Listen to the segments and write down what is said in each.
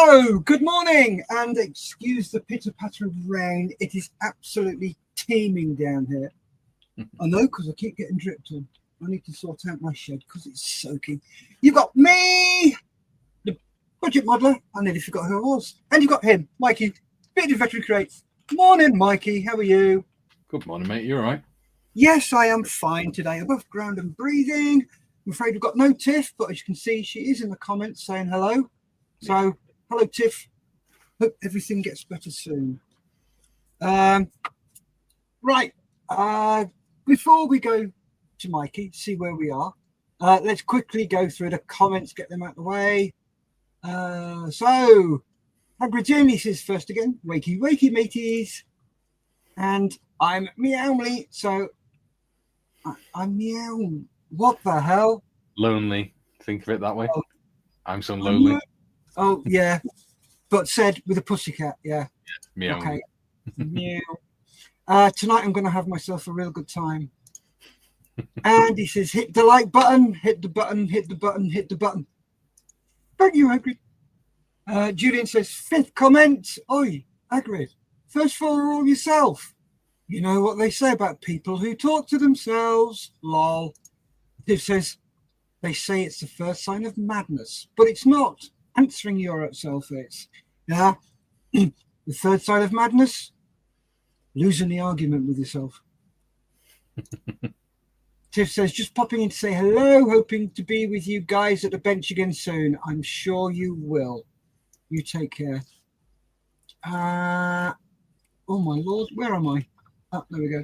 So, good morning, and excuse the pitter-patter of rain. It is absolutely teeming down here. I know, because I keep getting dripped on. I need to sort out my shed because it's soaking. You've got me, the budget modeler. I nearly forgot who I was. And you've got him, Mikey, Bearded Veteran Creates. Morning, Mikey. How are you? Good morning, mate. You all right? Yes, I am fine today. Above ground and breathing. I'm afraid we've got no Tiff, but as you can see, she is in the comments saying hello. So, hello, Tiff. Hope everything gets better soon. Right. Before we go to Mikey, see where we are, let's quickly go through the comments, get them out of the way. So, Hagrid says first again, wakey, wakey, mateys. And I'm Meowly, so I'm Meow. What the hell? Lonely. Think of it that way. Oh, I'm so lonely. Oh, yeah. But said with a pussycat, yeah. Meow. Okay. Meow. Tonight I'm going to have myself a real good time. And he says, hit the like button, hit the button, hit the button, hit the button. Thank you, Hagrid. Julian says, fifth comment. Oi, Hagrid, first follow all yourself. You know what they say about people who talk to themselves. Lol. Tiff says, they say it's the first sign of madness, but it's not. Answering yourself is. Yeah. The third sign of madness, losing the argument with yourself. Tiff says, just popping in to say hello, hoping to be with you guys at the bench again soon. I'm sure you will. You take care. Oh my lord, where am I? Oh, there we go.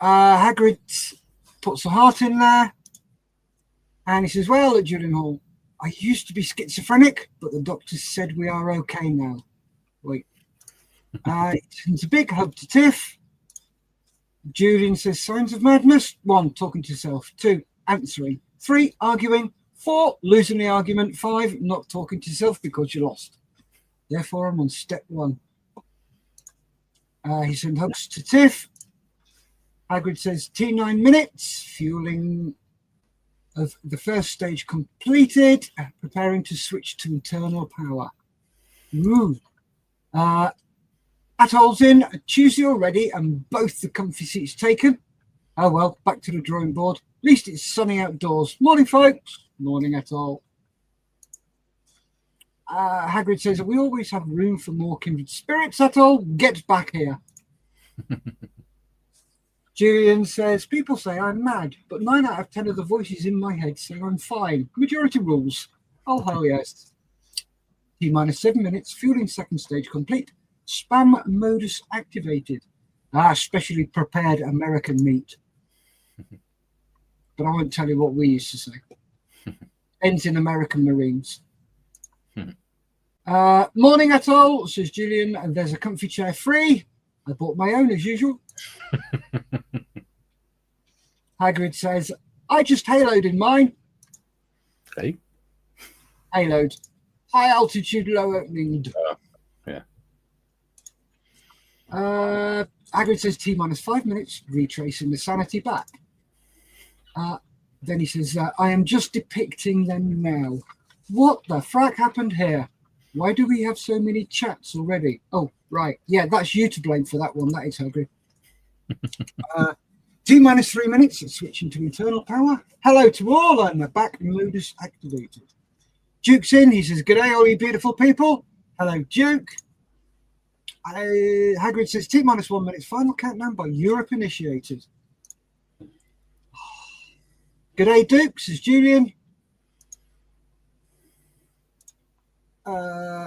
Hagrid puts a heart in there. And he says, well, at Julian Hall, I used to be schizophrenic, but the doctor said we are okay now. Wait. It's a big hug to Tiff. Julian says, signs of madness. 1, talking to yourself. 2, answering. 3, arguing. 4, losing the argument. 5, not talking to yourself because you lost. Therefore, I'm on step 1. He sent hugs to Tiff. Hagrid says, T9 minutes. Fueling of the first stage completed. Preparing to switch to internal power. Ooh. Atoll's in, Tuesday already, and both the comfy seats taken. Oh well, back to the drawing board. At least it's sunny outdoors. Morning, folks. Morning, Atoll. Hagrid says, we always have room for more kindred spirits, Atoll. Get back here. Julian says, people say I'm mad, but 9 out of 10 of the voices in my head say I'm fine. Majority rules. Oh, hell yes. T-minus 7 minutes, fueling second stage complete. Spam modus activated. Specially prepared American meat. But I won't tell you what we used to say. Ends in American Marines. Morning, Atoll, says Julian. And there's a comfy chair free. I bought my own as usual. Hagrid says, I just haloed in mine. Hey? Haloed. High altitude, low opening. Yeah. Hagrid says T-minus 5 minutes, retracing the sanity back. Then he says, I am just depicting them now. What the frack happened here? Why do we have so many chats already? Oh, right. Yeah, that's you to blame for that one. That is Hagrid. T-minus 3 minutes, switching to internal power. Hello to all, I'm back, modus activated. Duke's in, he says, g'day all you beautiful people. Hello, Duke. Hagrid says T-minus 1 minute, final countdown by Europe initiated. G'day, Duke, says Julian.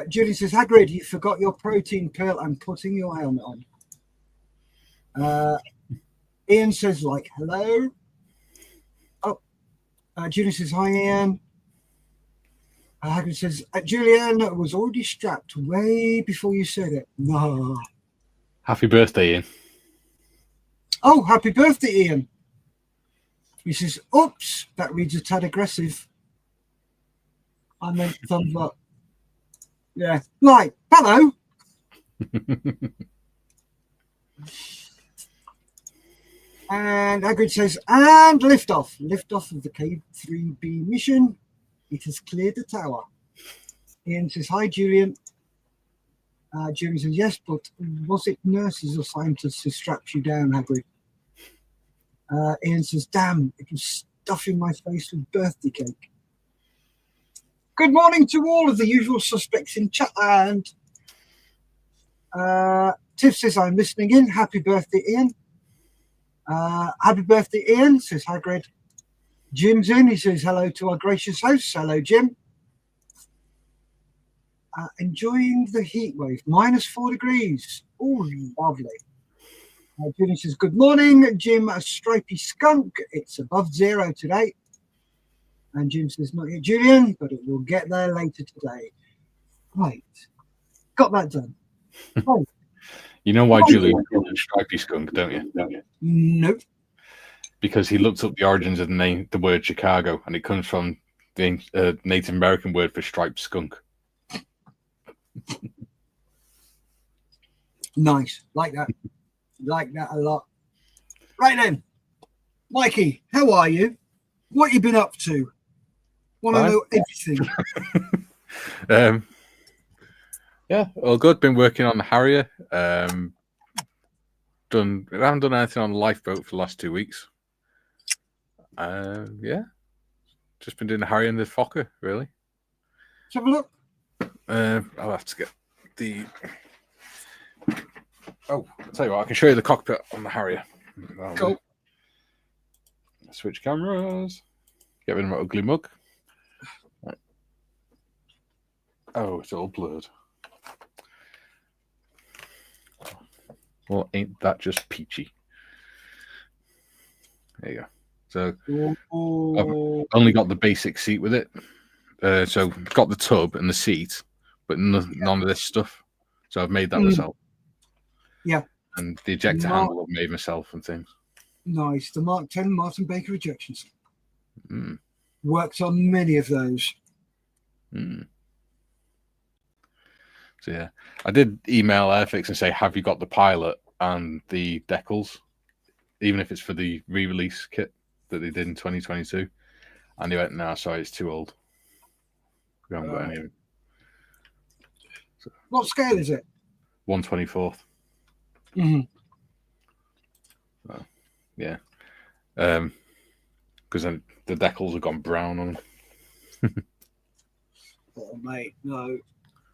Julian says, Hagrid, you forgot your protein pill and putting your helmet on. Ian says, like, hello. Oh, Julian says, hi, Ian. Hagrid says, Julian was already strapped way before you said it. No. Happy birthday, Ian. Oh, happy birthday, Ian. He says, oops, that reads a tad aggressive. I meant thumbs up. Yeah, like, hello. And Hagrid says, and lift off. Lift off of the K3B mission. It has cleared the tower. Ian says, hi, Julian. Julian says, yes, but was it nurses or scientists who strapped you down, Hagrid? Ian says, damn, it was stuffing my face with birthday cake. Good morning to all of the usual suspects in Chatland. Tiff says, I'm listening in. Happy birthday, Ian. Happy birthday, Ian, says Hagrid. Jim's in. He says, hello to our gracious host. Hello, Jim. Enjoying the heat wave. -4 degrees. Oh, lovely. Julian says, good morning, Jim, a stripy skunk. It's above 0 today. And Jim says, not yet, Julian, but it will get there later today. Right. Got that done. Right. You know why Julian called a stripy skunk, don't you? Nope. Because he looked up the origins of the word Chicago, and it comes from the Native American word for striped skunk. Nice. Like that. Like that a lot. Right then. Mikey, how are you? What you been up to? Want to know everything. Yeah, all good. Been working on the Harrier. I haven't done anything on the lifeboat for the last 2 weeks. Yeah. Just been doing the Harrier and the Fokker, really. Let's have a look. I'll have to get the... Oh, I'll tell you what, I can show you the cockpit on the Harrier. Cool. Switch cameras. Get rid of my ugly mug. Right. Oh, it's all blurred. Well, ain't that just peachy? There you go. So I've only got the basic seat with it. So got the tub and the seat, but none of this stuff. So I've made that myself. Yeah. And the ejector handle I've made myself and things. Nice. The Mark 10 Martin Baker ejections. Worked on many of those. So yeah, I did email Airfix and say, have you got the pilot and the decals, even if it's for the re-release kit that they did in 2022? And they went, no, sorry, it's too old. We haven't got any of it. So, what scale is it? 1/24. Yeah. Because then the decals have gone brown on them. Oh, mate, no.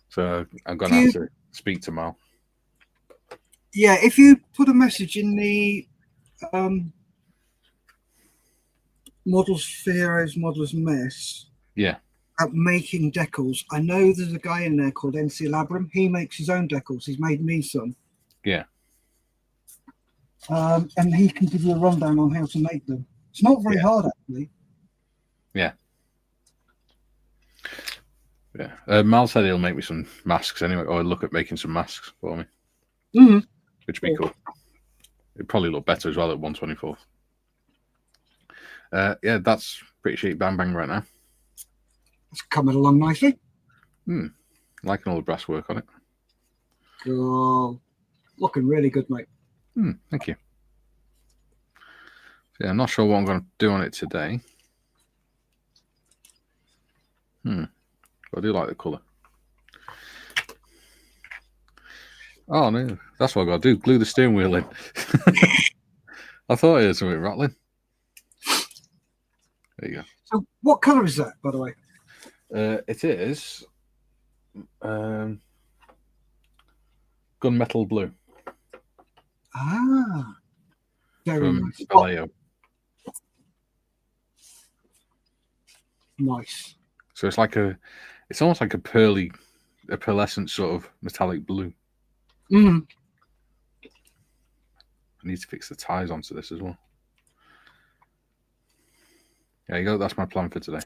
So I'm going to have to speak to Mal. Yeah, if you put a message in the Models for Heroes, Models Mess. Yeah. At making decals. I know there's a guy in there called NC Labram. He makes his own decals. He's made me some. Yeah. And he can give you a rundown on how to make them. It's not very hard, actually. Yeah. Yeah. Mal said he'll make me some masks anyway, or look at making some masks for me. Which would be cool. It'd probably look better as well at 1/24. Yeah, that's pretty cheap bang bang right now. It's coming along nicely. Liking all the brass work on it. Cool. Looking really good, mate. Thank you. So, yeah, I'm not sure what I'm going to do on it today. But I do like the colour. Oh, no. That's what I've got to do. Glue the steering wheel in. I thought it was something rattling. There you go. So what colour is that, by the way? It is gunmetal blue. Ah. Very from nice. Vallejo. Nice. So it's almost like a pearlescent sort of metallic blue. I need to fix the ties onto this as well. There you go. That's my plan for today.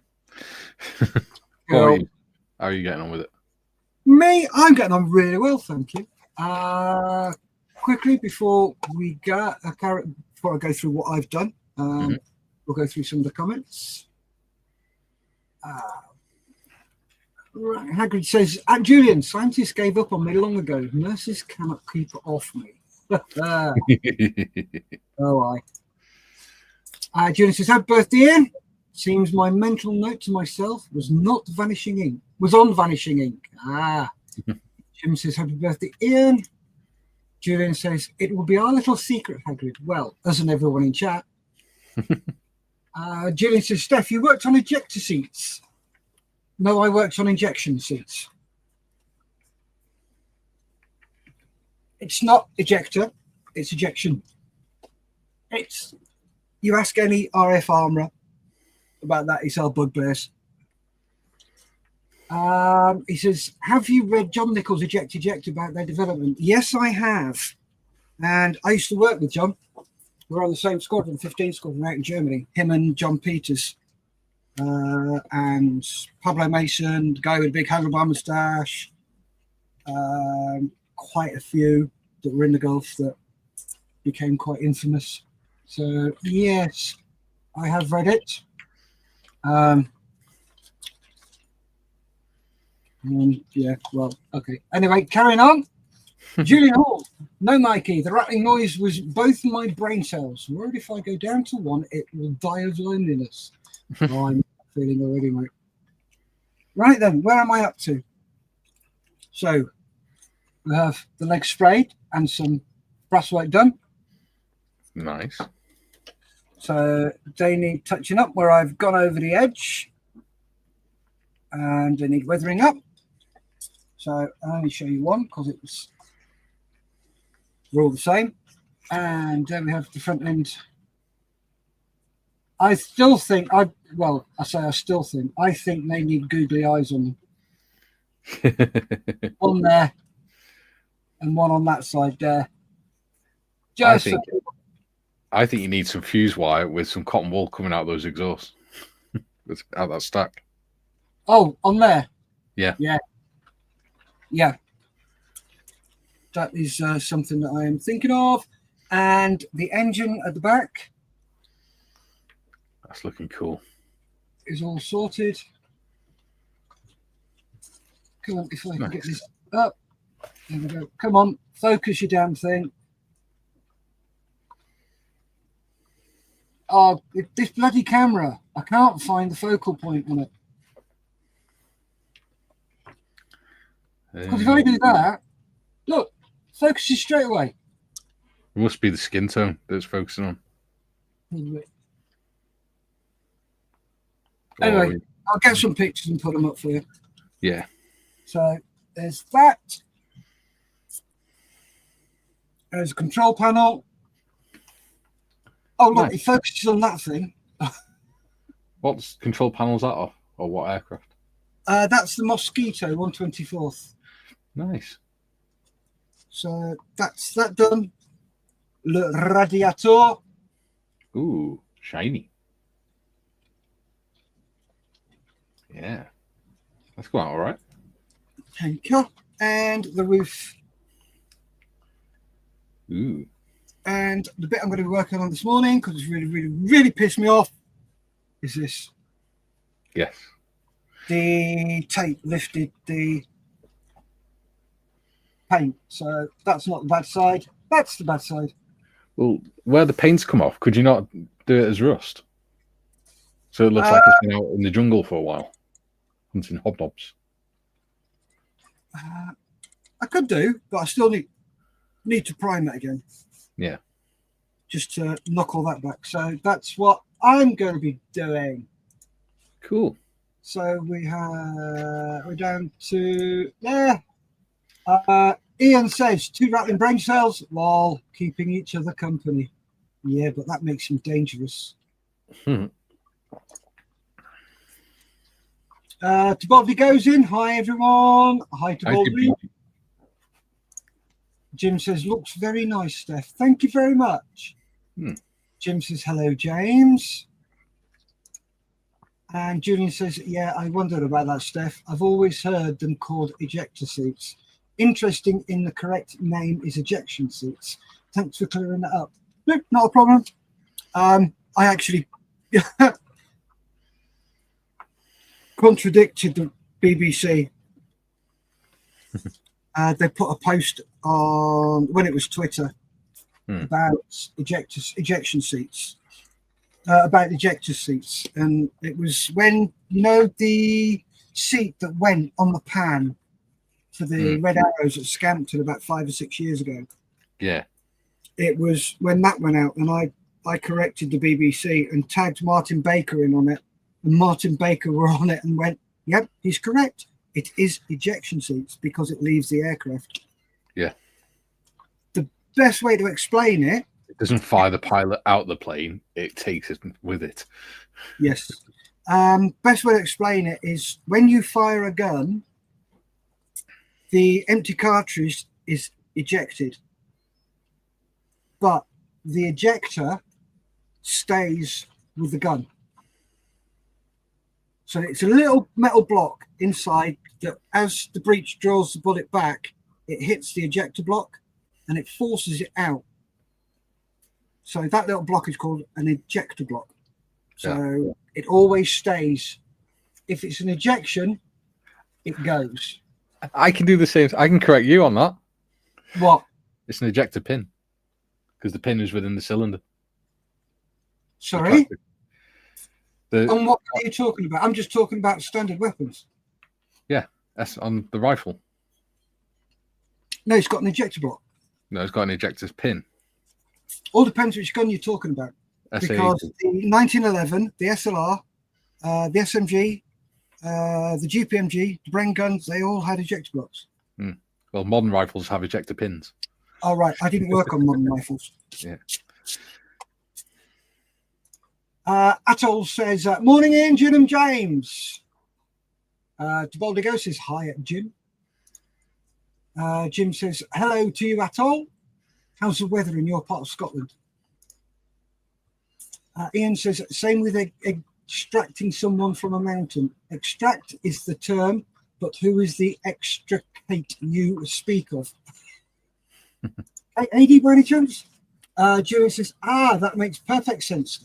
How are you getting on with it? Me, I'm getting on really well, thank you. Quickly before I go through what I've done, we'll go through some of the comments. Right, Hagrid says, Julian, scientists gave up on me long ago. Nurses cannot keep it off me. Oh, Julian says, happy birthday, Ian. Seems my mental note to myself was not vanishing ink. Was on vanishing ink. Ah. Jim says, happy birthday, Ian. Julian says, it will be our little secret, Hagrid. Well, doesn't everyone in chat? Julian says, Steff, you worked on ejector seats. No, I worked on injection seats. It's not ejector, it's ejection. It's, you ask any RF armourer about that, he's our bugbears. He says, have you read John Nichols' Eject about their development? Yes, I have. And I used to work with John. We're on the same squadron, 15 squadron out in Germany. Him and John Peters. And Pablo Mason, the guy with a big handlebar moustache. Quite a few that were in the Gulf that became quite infamous. So, yes, I have read it. Yeah, well, okay. Anyway, carrying on. Julian Hall. No, Mikey. The rattling noise was both my brain cells. Worried if I go down to one, it will die of loneliness. Oh, I'm feeling already, mate. Right then, where am I up to? So, we have the legs sprayed and some brass work done. Nice. So, they need touching up where I've gone over the edge. And they need weathering up. So I'll only show you one because we're all the same. And then we have the front end. I still think I think they need googly eyes on them. One there and one on that side there. I think you need some fuse wire with some cotton wool coming out of those exhausts. Out that stack. Oh, on there. Yeah. That is something that I am thinking of. And the engine at the back. That's looking cool. Is all sorted. Come on, if I can get this up. There we go. Come on, focus your damn thing. Oh, this bloody camera. I can't find the focal point on it. Because if I do that, look, focuses straight away. It must be the skin tone that it's focusing on. Anyway, I'll get some pictures and put them up for you. Yeah. So there's that. There's a control panel. Oh, look, It focuses on that thing. What control panel is that off? Or what aircraft? That's the Mosquito 124th. Nice. So that's that done. Le radiator. Ooh, shiny. Yeah. That's quite all right. Thank you. And the roof. Ooh. And the bit I'm going to be working on this morning, because it's really pissed me off, is this. Yes. The tape lifted the paint. So that's not the bad side. That's the bad side. Well, where the paint's come off, could you not do it as rust? So it looks like it's been out in the jungle for a while, hunting hobnobs. I could do, but I still need to prime it again. Yeah. Just to knock all that back. So that's what I'm going to be doing. Cool. So we're down to Ian says 2 rattling brain cells while keeping each other company. Yeah, but that makes him dangerous. Tibaldi goes in. Hi everyone. Hi Tibaldi. Jim says looks very nice, Steff. Thank you very much. Jim says hello, James. And Julian says, yeah, I wondered about that, Steff. I've always heard them called ejector seats. Interesting, in the correct name is ejection seats. Thanks for clearing that up. No, not a problem. I actually contradicted the BBC. They put a post on, when it was Twitter, about ejection seats. about ejector seats, and it was when the seat that went on the pan for the Red Arrows at Scampton about 5 or 6 years ago. Yeah. It was when that went out, and I corrected the BBC and tagged Martin Baker in on it, and Martin Baker were on it and went, "Yep, he's correct. It is ejection seats because it leaves the aircraft." Yeah. The best way to explain it. It doesn't fire the pilot out the plane; it takes it with it. Yes. Best way to explain it is when you fire a gun, the empty cartridge is ejected, but the ejector stays with the gun. So it's a little metal block inside that, as the breech draws the bullet back, it hits the ejector block and it forces it out. So that little block is called an ejector block. So it always stays. If it's an ejection, it goes. I can do the same. I can correct you on that. What? It's an ejector pin because the pin is within the cylinder. Sorry? And what are you talking about? I'm just talking about standard weapons. Yeah, that's on the rifle. No, it's got an ejector block. No, it's got an ejector pin. All depends which gun you're talking about. Because the 1911, the SLR, the SMG, the GPMG, the Bren guns, they all had ejector blocks. Well, modern rifles have ejector pins. Oh, right. I didn't work on modern rifles. Yeah. Atoll says, "Morning, Ian, Jim and James." Debaldigo says, "Hi, Jim." Jim says, "Hello to you, Atoll. How's the weather in your part of Scotland?" Ian says, "Same with extracting someone from a mountain. Extract is the term, but who is the extricate you speak of?" Hey, AD, by any chance? Julian says, "That makes perfect sense."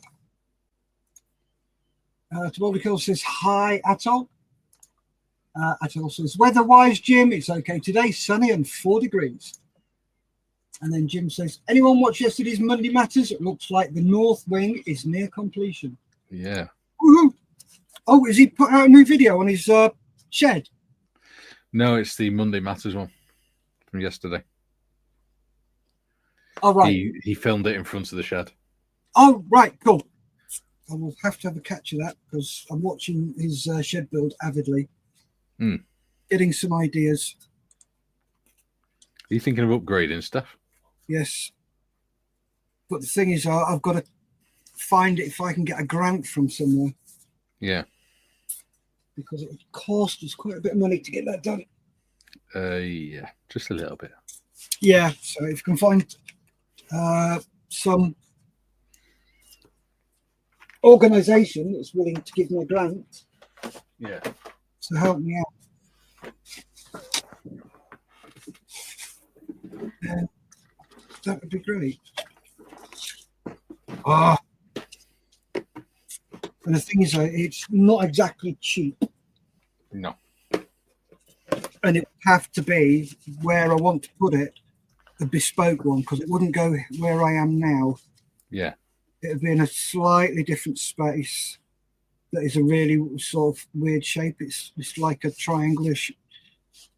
Debaldigo says, "Hi, Atoll." Atoll says, "Weather-wise, Jim, it's okay today, sunny and 4 degrees." And then Jim says, "Anyone watch yesterday's Monday Matters? It looks like the North Wing is near completion." Yeah. Woohoo! Oh, has he put out a new video on his shed? No, it's the Monday Matters one from yesterday. Oh, right. He filmed it in front of the shed. Oh, right, cool. I will have to have a catch of that because I'm watching his shed build avidly. Getting some ideas. Are you thinking of upgrading stuff? Yes. But the thing is, I've got to find it if I can get a grant from somewhere. Yeah. Because it would cost us quite a bit of money to get that done. Yeah, just a little bit. Yeah, so if you can find some organisation that's willing to give me a grant, yeah, to help me out, that would be great. And the thing is, it's not exactly cheap. No. And it would have to be where I want to put it, a bespoke one, because it wouldn't go where I am now. Yeah. It would be in a slightly different space that is a really sort of weird shape. It's like a triangular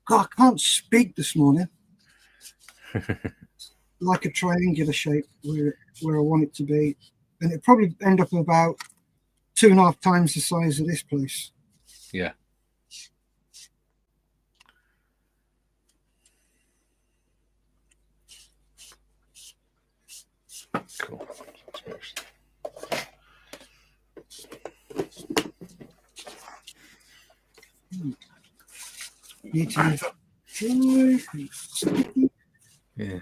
God, I can't speak this morning. Like a triangular shape where I want it to be. And it'd probably end up about 2.5 times the size of this place. Yeah. Cool. Need to move up. Yeah.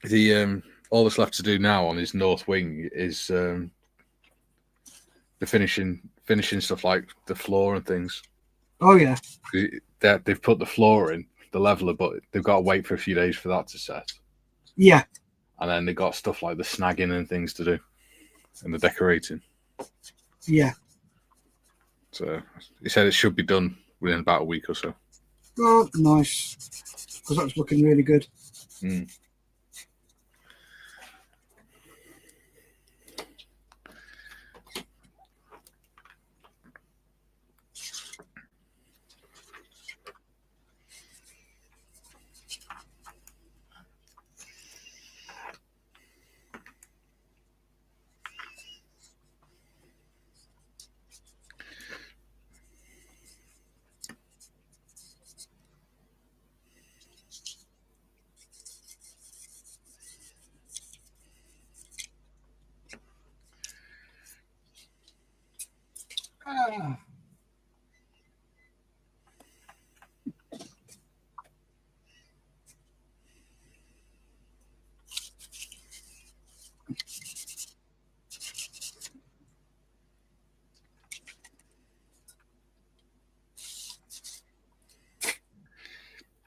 The all that's left to do now on his north wing is the finishing stuff like the floor and things. Oh yeah. They've put the floor in, the leveler, but they've got to wait for a few days for that to set. Yeah. And then they've got stuff like the snagging and things to do and the decorating. Yeah. So he said it should be done within about a week or so. Oh, nice. Because that's looking really good. How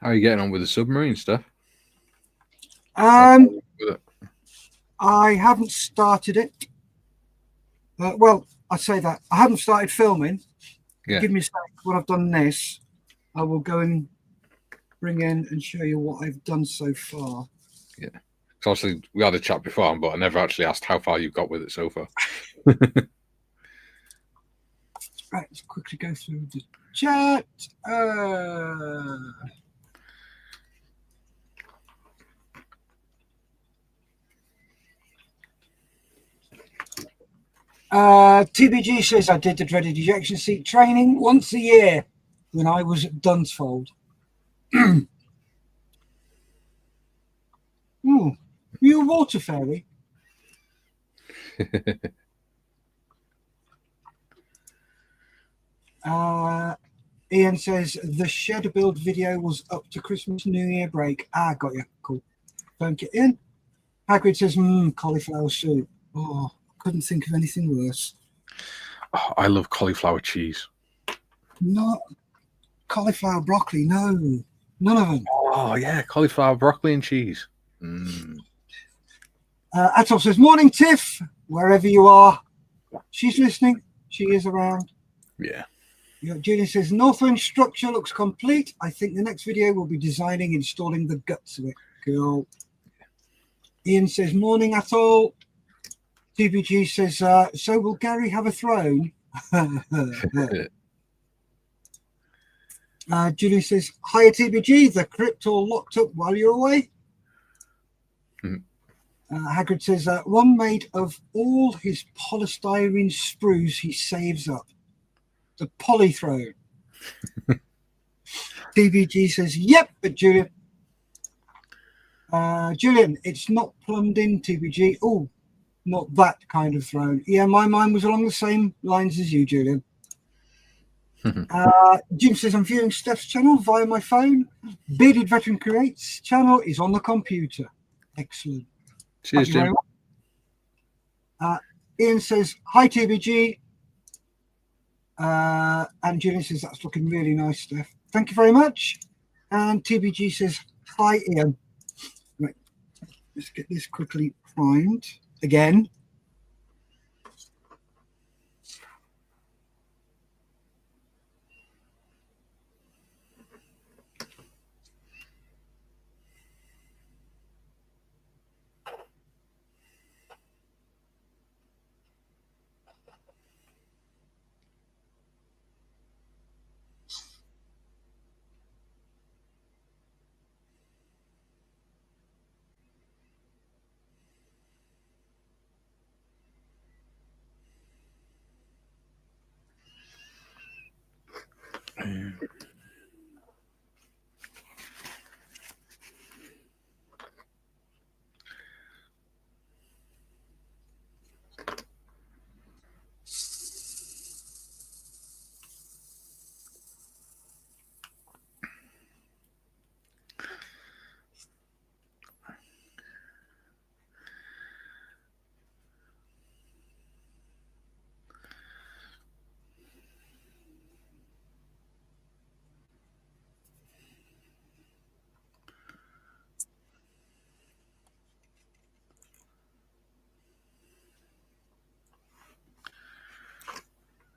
are you getting on with the submarine stuff? I haven't started it. Well, I say that I haven't started filming. Yeah. Give me a sec. When I've done this, I will go and bring in and show you what I've done so far. Yeah. So obviously we had a chat before, but I never actually asked how far you've got with it so far. Right, let's quickly go through the chat. TBG says I did the dreaded ejection seat training once a year when I was at Dunsfold. Ooh, you a water fairy? Ian says the shed build video was up to Christmas New Year break. Got you. Cool. Don't get in. Hagrid says cauliflower soup. Oh, couldn't think of anything worse. Oh, I love cauliflower cheese. Not cauliflower broccoli. No, none of them. Oh yeah, cauliflower broccoli and cheese. Atol says morning, Tiff. Wherever you are, she's listening. She is around. Yeah. Julian says Northwind structure looks complete. I think the next video will be designing, installing the guts of it. Cool. Ian says morning, Atol. TBG says so will Gary have a throne? Julian says hiya, TBG. The crypt all locked up while you're away. Hagrid says one made of all his polystyrene sprues he saves up. The polythrone. TBG says, yep, but Julian. Julian, it's not plumbed in, TBG. Oh, not that kind of throne. Yeah, my mind was along the same lines as you, Julian. Jim says, I'm viewing Steff's channel via my phone. Bearded Veteran Creates channel is on the computer. Excellent. Cheers, Jim. Ian says, hi, TBG. And Julian says, that's looking really nice, Steff. Thank you very much. And TBG says, hi, Ian. Right, let's get this quickly primed again.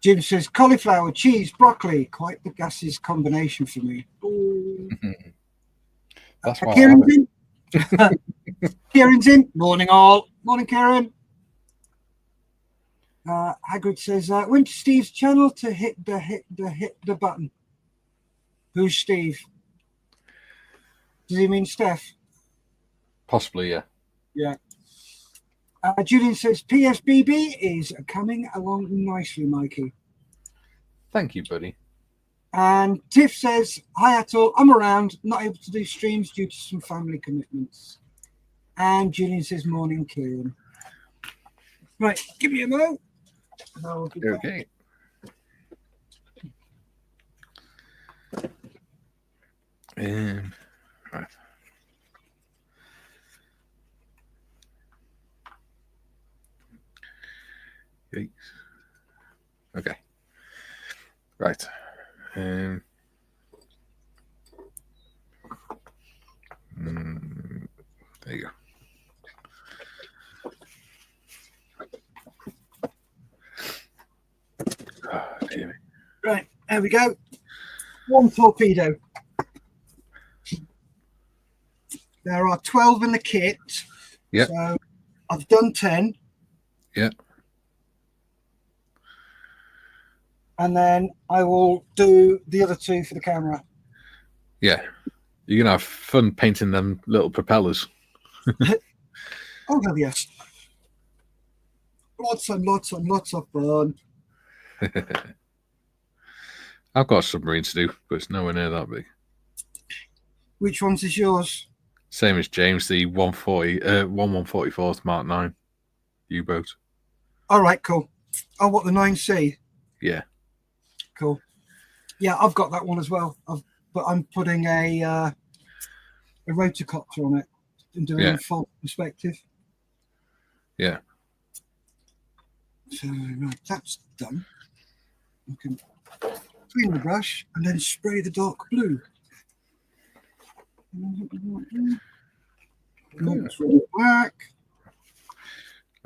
Jim says, cauliflower, cheese, broccoli. Quite the gases combination for me. That's why Kieran's in. Kieran's in. Morning, all. Morning, Kieran. Hagrid says, went to Steve's channel to hit the button. Who's Steve? Does he mean Steff? Possibly, yeah. Yeah. Julian says, PSBB is coming along nicely, Mikey. Thank you, buddy. And Tiff says, hi, Atol. I'm around, not able to do streams due to some family commitments. And Julian says, morning, Kieran. Right, give me a mo. Okay. Right. Yikes. Okay. Right. There you go. Oh, dear me. Right, there we go. One torpedo. There are 12 in the kit. Yep. So I've done 10. Yeah. And then I will do the other 2 for the camera. Yeah. You're going to have fun painting them little propellers. Oh, hell yes. Lots and lots and lots of fun. I've got a submarine to do, but it's nowhere near that big. Which ones is yours? Same as James, the 144th Mark 9 U-boat. All right, cool. Oh, what, the 9C? Yeah. Cool. Yeah, I've got that one as well. But I'm putting a rotocopter on it and doing a full perspective. Yeah. So, right, that's done. I can clean the brush and then spray the dark blue. Black.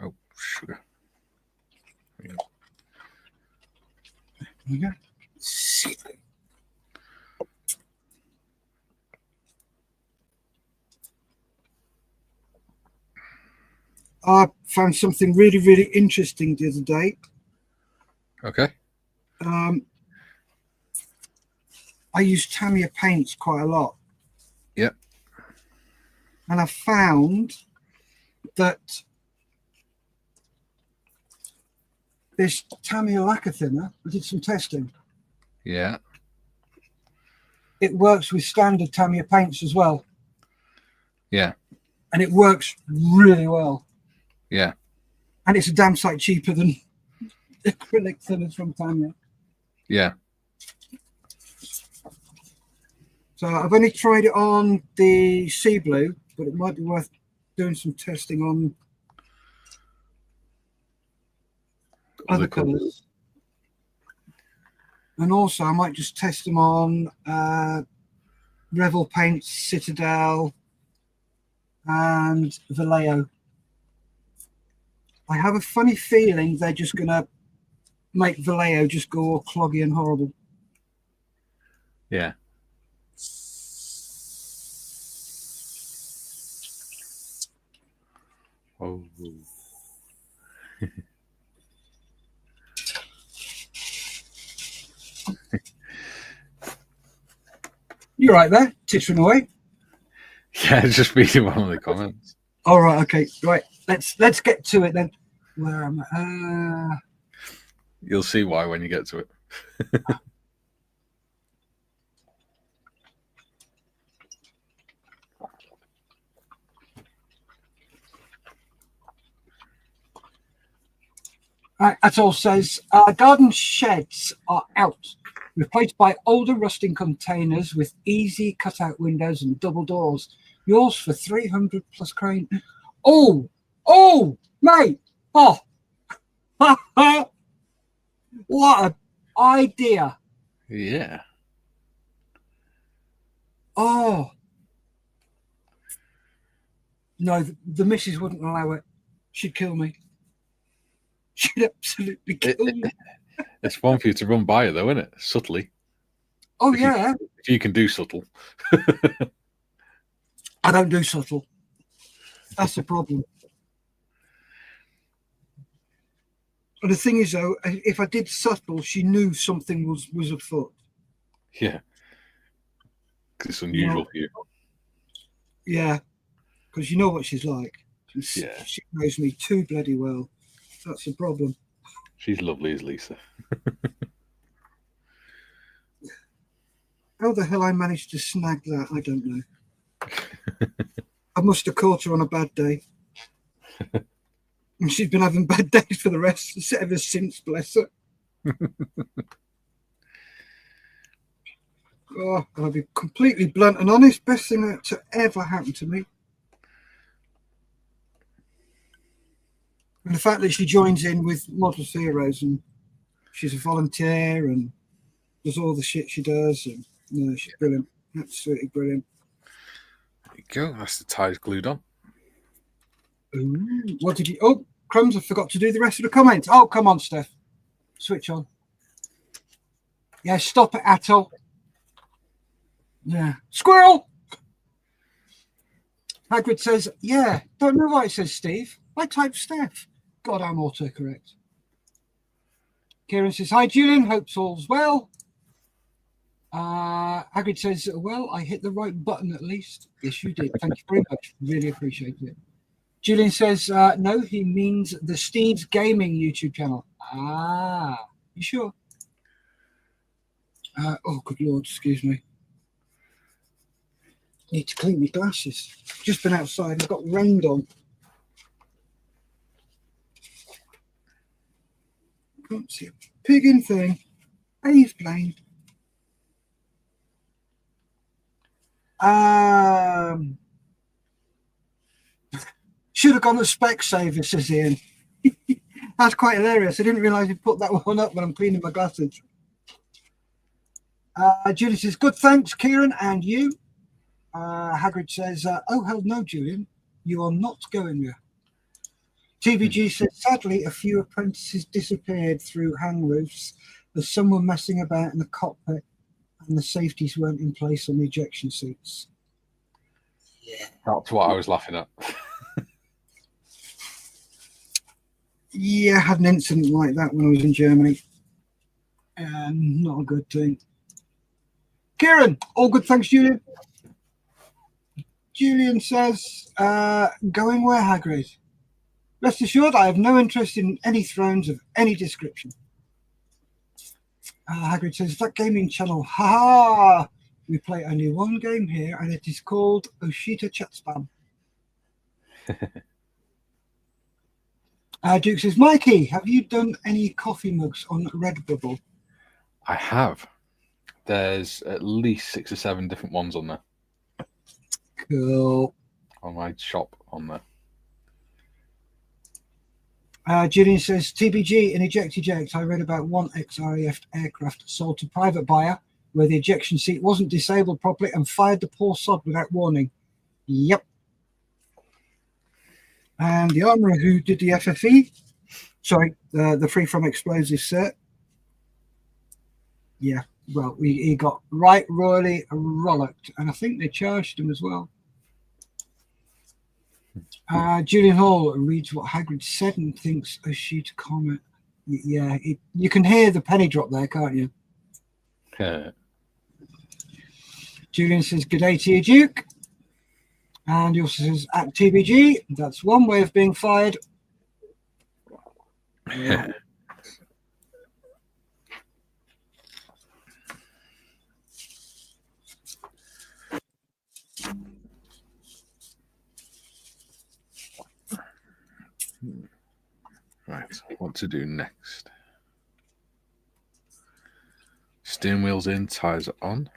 Oh, sugar. There we go. I found something really, really interesting the other day. Okay. I use Tamiya paints quite a lot. Yep. And I found that this Tamiya lacquer thinner, I did some testing. Yeah. It works with standard Tamiya paints as well. Yeah. And it works really well. Yeah. And it's a damn sight cheaper than acrylic thinners from Tamiya. Yeah. So I've only tried it on the sea blue, but it might be worth doing some testing on other colours. And also I might just test them on Revel Paints, Citadel and Vallejo. I have a funny feeling they're just going to make Vallejo just go all cloggy and horrible. Yeah. Oh. You're right there, tittering away. Yeah, just reading one of the comments. All right, okay, right. Let's get to it then. Where am I? You'll see why when you get to it. Atul says, garden sheds are out, replaced by older rusting containers with easy cutout windows and double doors. Yours for 300 plus crane. Oh, mate. Oh, what an idea. Yeah. Oh. No, the missus wouldn't allow it. She'd kill me. She'd absolutely kill me. It's one for you to run by it, though, isn't it? Subtly. Oh, yeah. If you can do subtle. I don't do subtle. That's the problem. And the thing is, though, if I did subtle, she knew something was afoot. Yeah. Because it's unusual for you. Yeah. Because you know what she's like. Yeah. She knows me too bloody well. That's the problem. She's lovely as Lisa. How the hell I managed to snag that, I don't know. I must have caught her on a bad day. And she's been having bad days for the rest ever since, bless her. Oh, I'll be completely blunt and honest. Best thing that ever happened to me. And the fact that she joins in with Models Heroes and she's a volunteer and does all the shit she does. And no, she's brilliant. Absolutely brilliant. There you go. That's the ties glued on. Ooh, what did you... Oh, crumbs, I forgot to do the rest of the comments. Oh, come on, Steph. Switch on. Yeah, stop it, Atoll. Yeah. Squirrel! Hagrid says, yeah, don't know why it says Steve. I typed Steph. God, I'm autocorrect. Kieran says, hi, Julian. Hopes all's well. Hagrid says, well, I hit the right button at least. Yes, you did. Thank you very much. Really appreciate it. Julian says, no, he means the Steve's Gaming YouTube channel. Ah, you sure? Oh, good Lord, excuse me. Need to clean my glasses. Just been outside. I've got rained on. Can't see a pigging thing. He's blind. Should have gone to Specsavers, says Ian. That's quite hilarious. I didn't realise he'd put that one up when I'm cleaning my glasses. Julian says, good, thanks, Kieran, and you. Hagrid says, oh, hell no, Julian. You are not going there. TVG says, sadly, a few apprentices disappeared through hang roofs as some were messing about in the cockpit and the safeties weren't in place on the ejection seats. Yeah. That's what I was laughing at. Yeah, I had an incident like that when I was in Germany. Not a good thing. Kieran, all good, thanks, Julian. Julian says, going where, Hagrid? Rest assured, I have no interest in any thrones of any description. Hagrid says, that gaming channel, ha! We play only one game here, and it is called Oshita Chat Spam. Duke says, Mikey, have you done any coffee mugs on Redbubble? I have. There's at least 6 or 7 different ones on there. Cool. On my shop on there. Julian says, TBG in Eject. I read about one ex-RAF aircraft sold to private buyer where the ejection seat wasn't disabled properly and fired the poor sod without warning. Yep. And the armourer who did the FFE, sorry, the free from explosives set. Yeah, well, he got right royally rollocked, and I think they charged him as well. Julian Hall reads what Hagrid said and thinks a sheet comment. Yeah, you can hear the penny drop there, can't you? Julian says, good day to you, Duke. And he also says, at TBG, that's one way of being fired. Yeah. Right, what to do next? Steering wheel's in, tyres are on.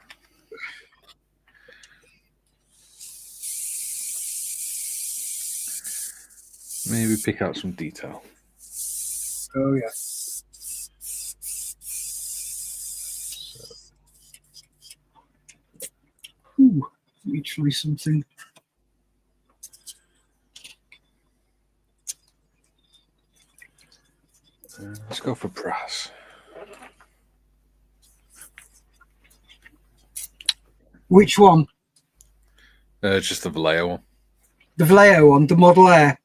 Maybe pick out some detail. Oh, yeah. Ooh, let me try something. Let's go for brass. Which one? Just the Vallejo one. The Vallejo one, the Model Air.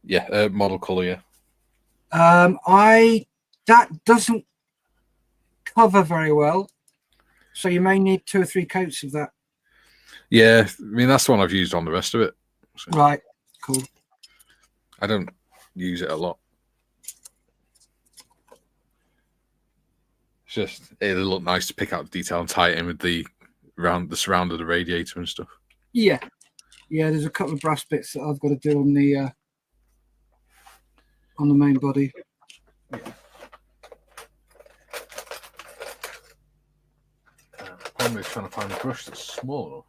Yeah, model colour, yeah. That doesn't cover very well, so you may need 2 or 3 coats of that. Yeah, I mean, that's the one I've used on the rest of it. So Right, cool. I don't use it a lot. It's just, it'll look nice to pick out the detail and tie it in with the surround of the radiator and stuff. Yeah. Yeah, there's a couple of brass bits that I've got to do on the main body. Problem is, trying to find a brush that's small enough.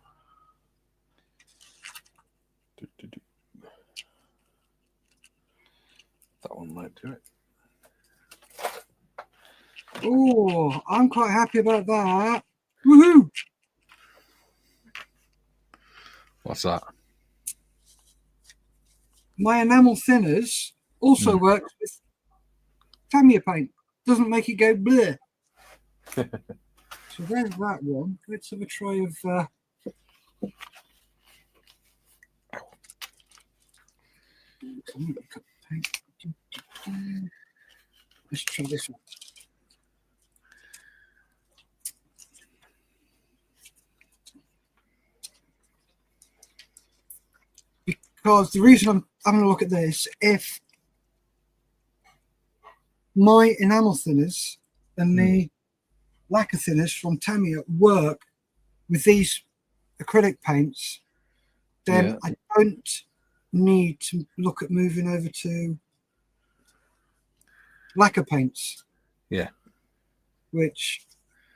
That one might do it. Oh, I'm quite happy about that. Woohoo! What's that? My enamel thinners also works with Tamiya paint. Doesn't make it go bleh. So there's that one. Let's have a try of let's try this one. Because the reason I'm having a look at this, if my enamel thinners and the lacquer thinners from Tamiya work with these acrylic paints, then I don't need to look at moving over to lacquer paints. Yeah. Which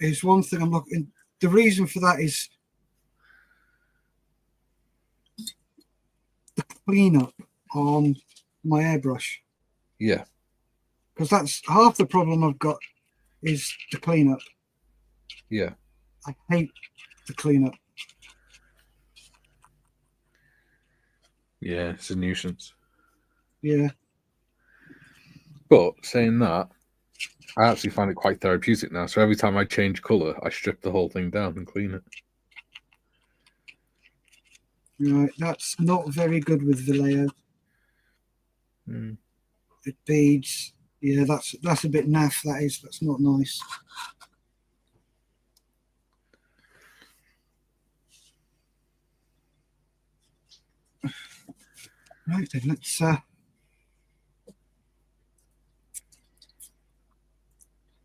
is one thing I'm looking. The reason for that is the cleanup on my airbrush. Yeah. Because that's half the problem I've got is the cleanup. Yeah. I hate the cleanup. Yeah, it's a nuisance. Yeah. But saying that, I actually find it quite therapeutic now. So every time I change colour, I strip the whole thing down and clean it. Right, that's not very good with Vallejo. It beads. Yeah, that's a bit naff, that is. That's not nice. Right then, let's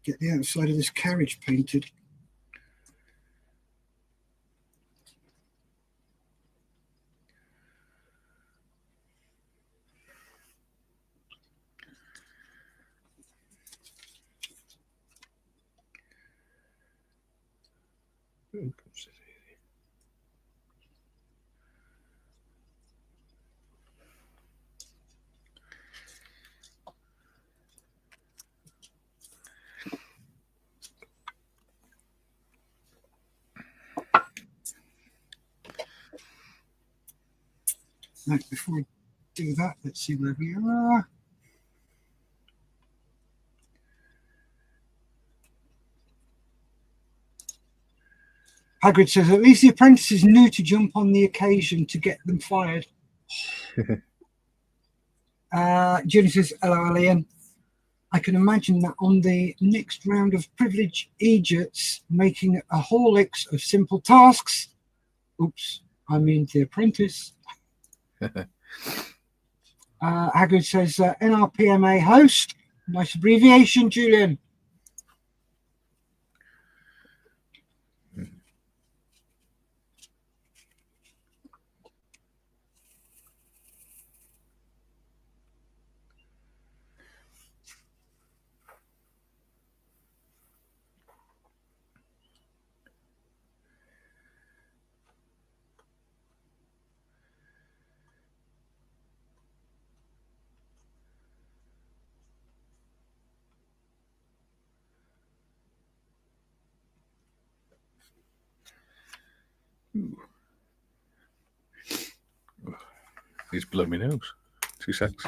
get the outside of this carriage painted. Right, before we do that, let's see where we are. Hagrid says, at least the apprentices knew to jump on the occasion to get them fired. Julie says, hello, Ian. I can imagine that on the next round of privilege Egypts, making a Horlicks of simple tasks. Oops, I mean the apprentice. Hagrid says, NRPMA host. Nice abbreviation, Julian. He's blown my nose. 2 secs.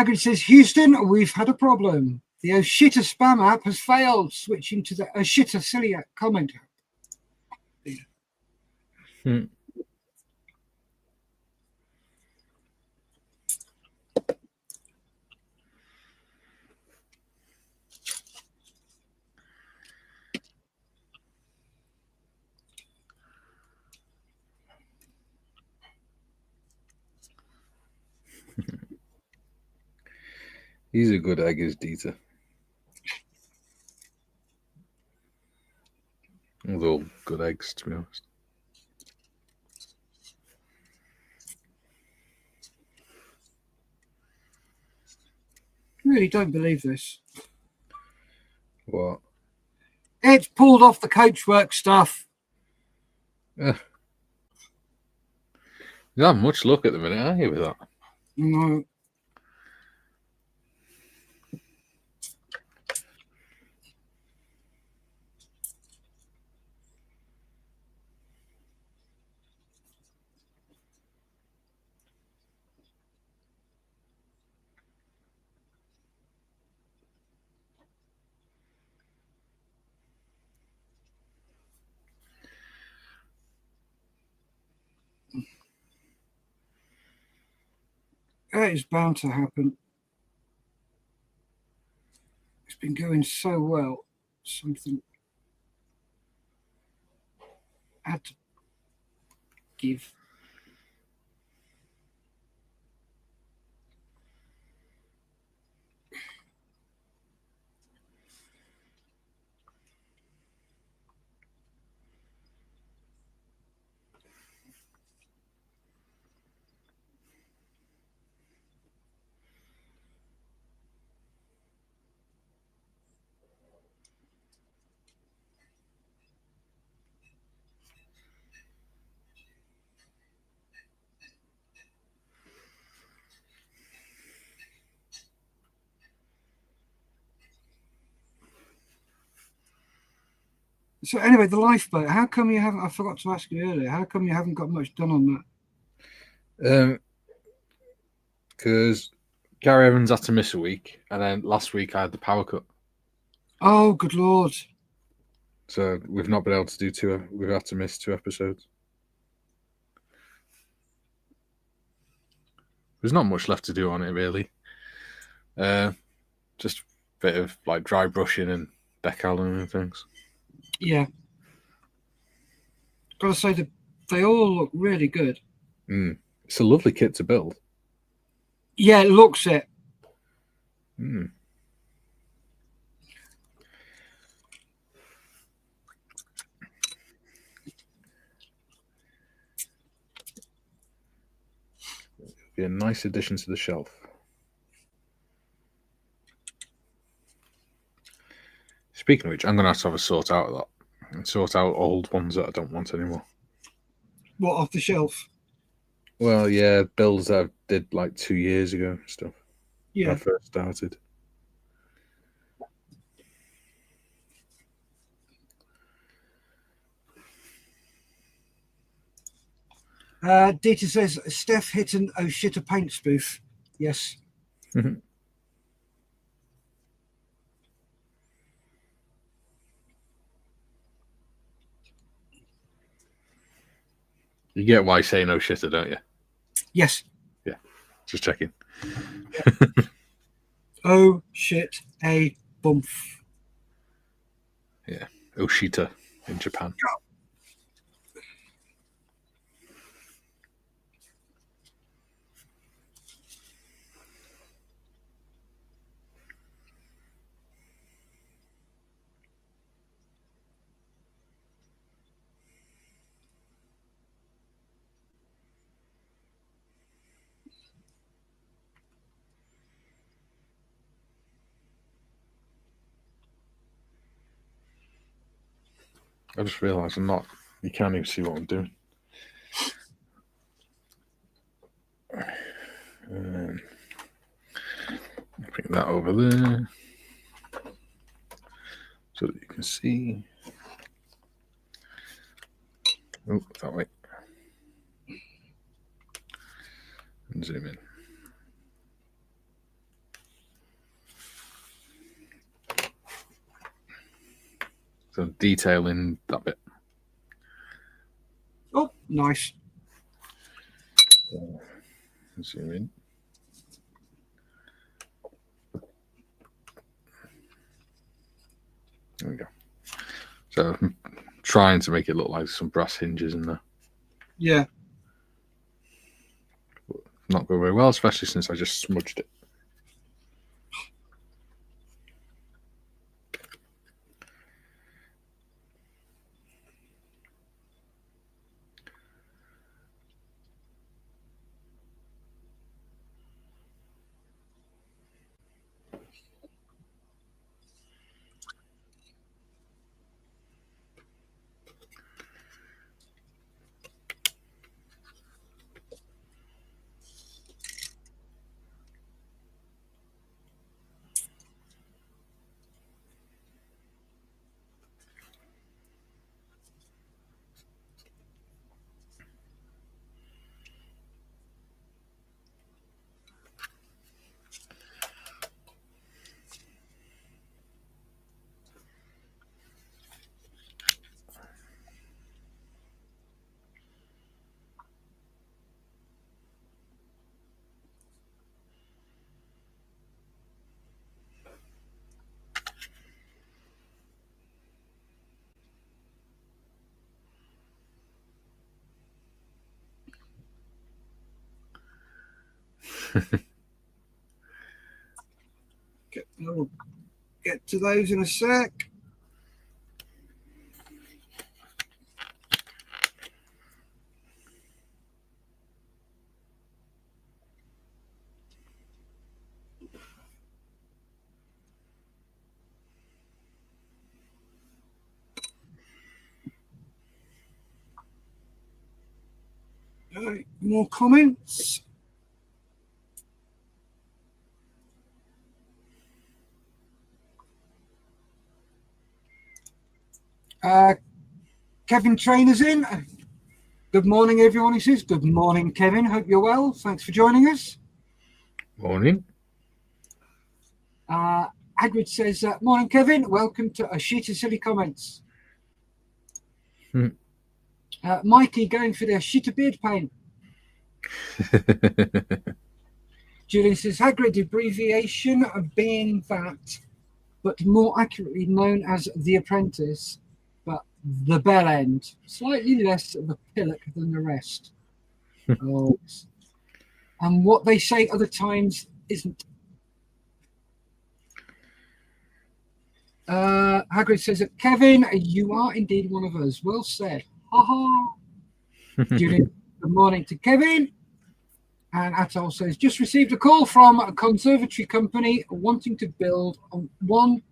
Hagrid says, Houston, we've had a problem. The Oshitta spam app has failed. Switching to the Oshitta Celiac comment app. Hmm. He's a good egg, is Dieter. They're all good eggs, to be honest. Really don't believe this. What? It's pulled off the coachwork stuff. You don't have much luck at the minute, are you, with that? No. That is bound to happen. It's been going so well. Something had to give. So anyway, the lifeboat. How come you haven't? I forgot to ask you earlier. How come you haven't got much done on that? Because Gary Evans had to miss a week, and then last week I had the power cut. Oh, good Lord! So we've not been able to do two. We've had to miss 2 episodes. There's not much left to do on it, really. Just a bit of like dry brushing and decaling and things. Yeah. Gotta say that they all look really good. It's a lovely kit to build. Yeah, it looks it. Be a nice addition to the shelf. Speaking of which, I'm going to have a sort out of that and sort out old ones that I don't want anymore. What, off the shelf? Well, yeah, builds that I did like 2 years ago and stuff. Yeah. When I first started. Dieter says, Steff hit an oh shit a paint spoof. Yes. You get why I say no shitter, don't you? Yes. Yeah. Just checking. Yeah. Oh shit a bump. Yeah. Oshita in Japan. I just realised you can't even see what I'm doing. Bring that over there so that you can see. Oh, that way. And zoom in. So detailing that bit. Oh, nice. Zoom in. There we go. So I'm trying to make it look like some brass hinges in there. Yeah. Not going very well, especially since I just smudged it. We'll get to those in a sec. Right, more comments. Kevin Trainer's in. Good morning, everyone. He says, good morning, Kevin. Hope you're well. Thanks for joining us. Morning. Hagrid says, morning, Kevin. Welcome to A Sheet of Silly Comments. Mikey going for their sheet of beard paint. Julian says, Hagrid abbreviation of being that, but more accurately known as The Apprentice, but the bell end. Slightly less of a pillock than the rest. Oh. And what they say other times isn't. Hagrid says that Kevin, you are indeed one of us. Well said. Ha ha. Julian, good morning to Kevin. And Atoll says, just received a call from a conservatory company wanting to build one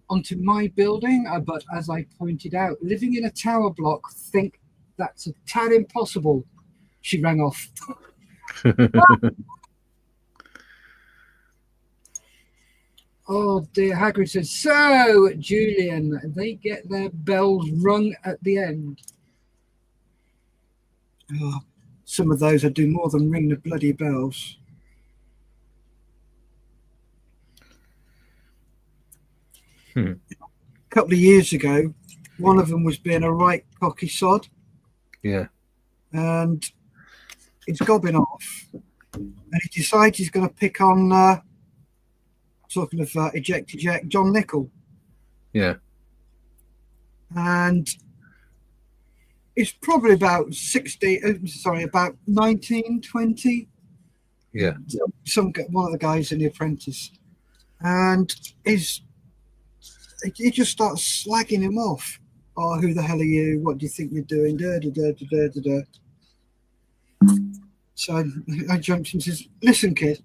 onto my building. But as I pointed out, living in a tower block, think that's a tad impossible. She rang off. Oh dear, Hagrid says, so, Julian, they get their bells rung at the end. Oh, some of those I do more than ring the bloody bells. A couple of years ago, one of them was being a right cocky sod. Yeah. And he's gobbing off. And he decides he's going to pick on... talking of ejected Jack, John Nichol. Yeah. And it's probably about 19, 20. Yeah. One of the guys in The Apprentice. And he just starts slagging him off. Oh, who the hell are you? What do you think you're doing? Da, da, da, da, da, da. So I jumped and says, listen, kid,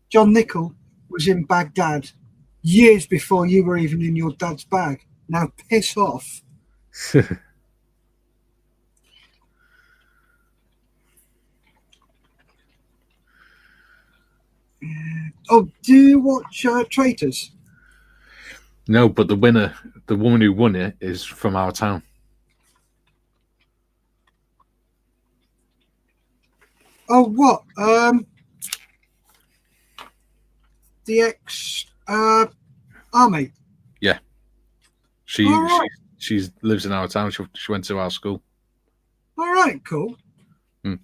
John Nichol was in Baghdad years before you were even in your dad's bag. Now piss off. Oh, do you watch Traitors? No, but the winner, the woman who won it, is from our town. Oh, what? The ex army. Yeah, She All right. she lives in our town. She went to our school. All right, cool. Hmm.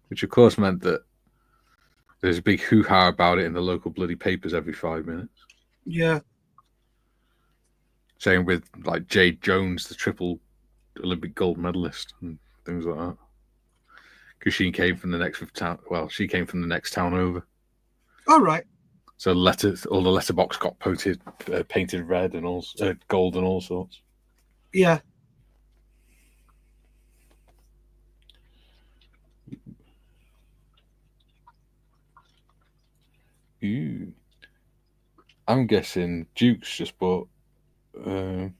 Which of course meant that there's a big hoo-ha about it in the local bloody papers every 5 minutes. Yeah. Saying with like Jade Jones, the triple Olympic gold medalist, and things like that. Because she came from the next town. Well, she came from the next town over. All right. So all the letterbox got painted red and all gold and all sorts. Yeah. Ooh. I'm guessing Duke's just bought. Let's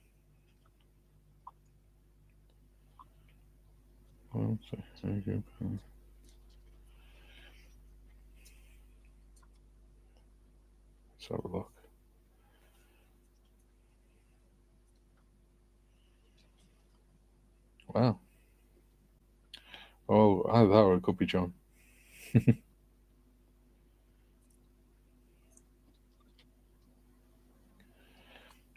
have a look. Wow. Oh, either that or it could be John.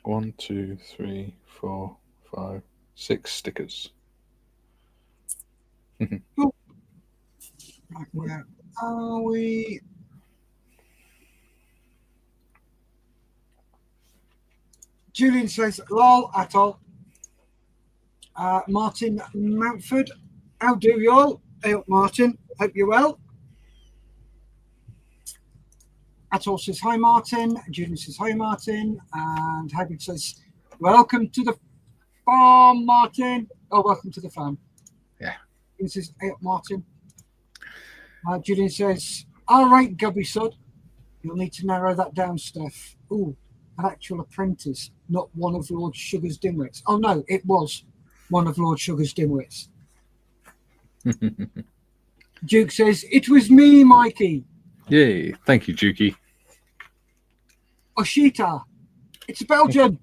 1, 2, 3, 4, 5, 6 stickers. Cool. Right, where are we? Julian says, lol, atoll. Martin Mountford, how do y'all? Hey up, Martin. Hope you're well. Atoll says, hi, Martin. Julian says, hi, Martin. And Hagrid says, welcome to the farm, Martin. Oh, welcome to the farm. Yeah. He says, hey up, Martin. Julian says, all right, Gubby Sod. You'll need to narrow that down, Steff. Ooh, an actual apprentice, not one of Lord Sugar's dimwits. Oh, no, it was one of Lord Sugar's dimwits. Duke says, it was me, Mikey. Yay. Thank you, Jukey. Oshita, it's Belgian.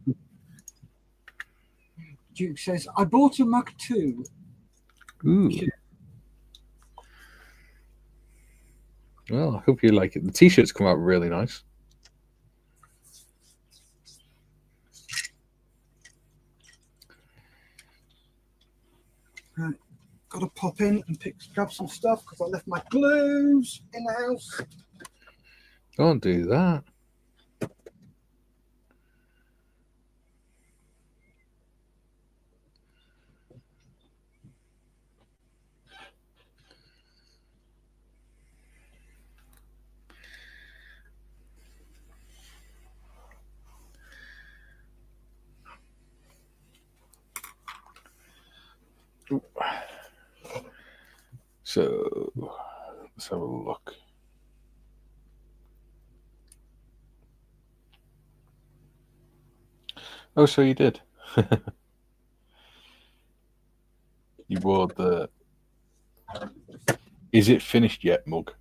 Duke says, I bought a mug too. Ooh. Well, I hope you like it. The t-shirts come out really nice. Right. Got to pop in and grab some stuff because I left my glues in the house. Don't do that. So let's have a look. Oh, so you did. You wore the "Is it finished yet?" mug.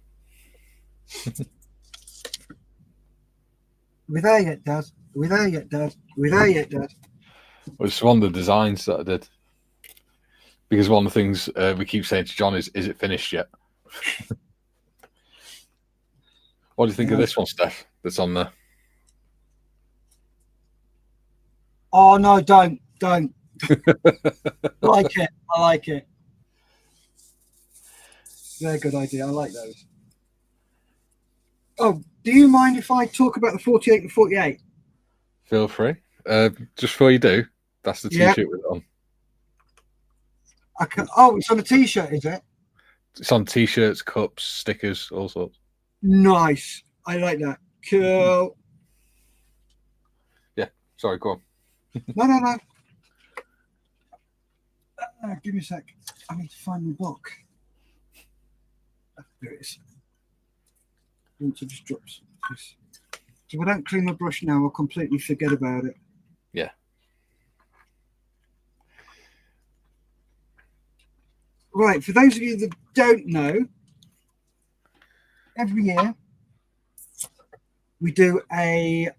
We're there yet, Dad. We're there yet, Dad. We're there yet, Dad. Well, it's one of the designs that I did. Because one of the things we keep saying to John is it finished yet? What do you think of this one, Steff, that's on there? Oh, no, don't. I like it. I like it. They're a good idea. I like those. Oh, do you mind if I talk about the 48 and 48? Feel free. Just before you do, that's the t-shirt with it on. Oh, it's on a t-shirt, is it? It's on t-shirts, cups, stickers, all sorts. Nice. I like that. Cool. Yeah. Sorry, go on. No. Give me a sec. I need to find my book. There it is. I want to just drop this. So if I don't clean my brush now, I'll completely forget about it. Yeah. Right, for those of you that don't know, every year we do a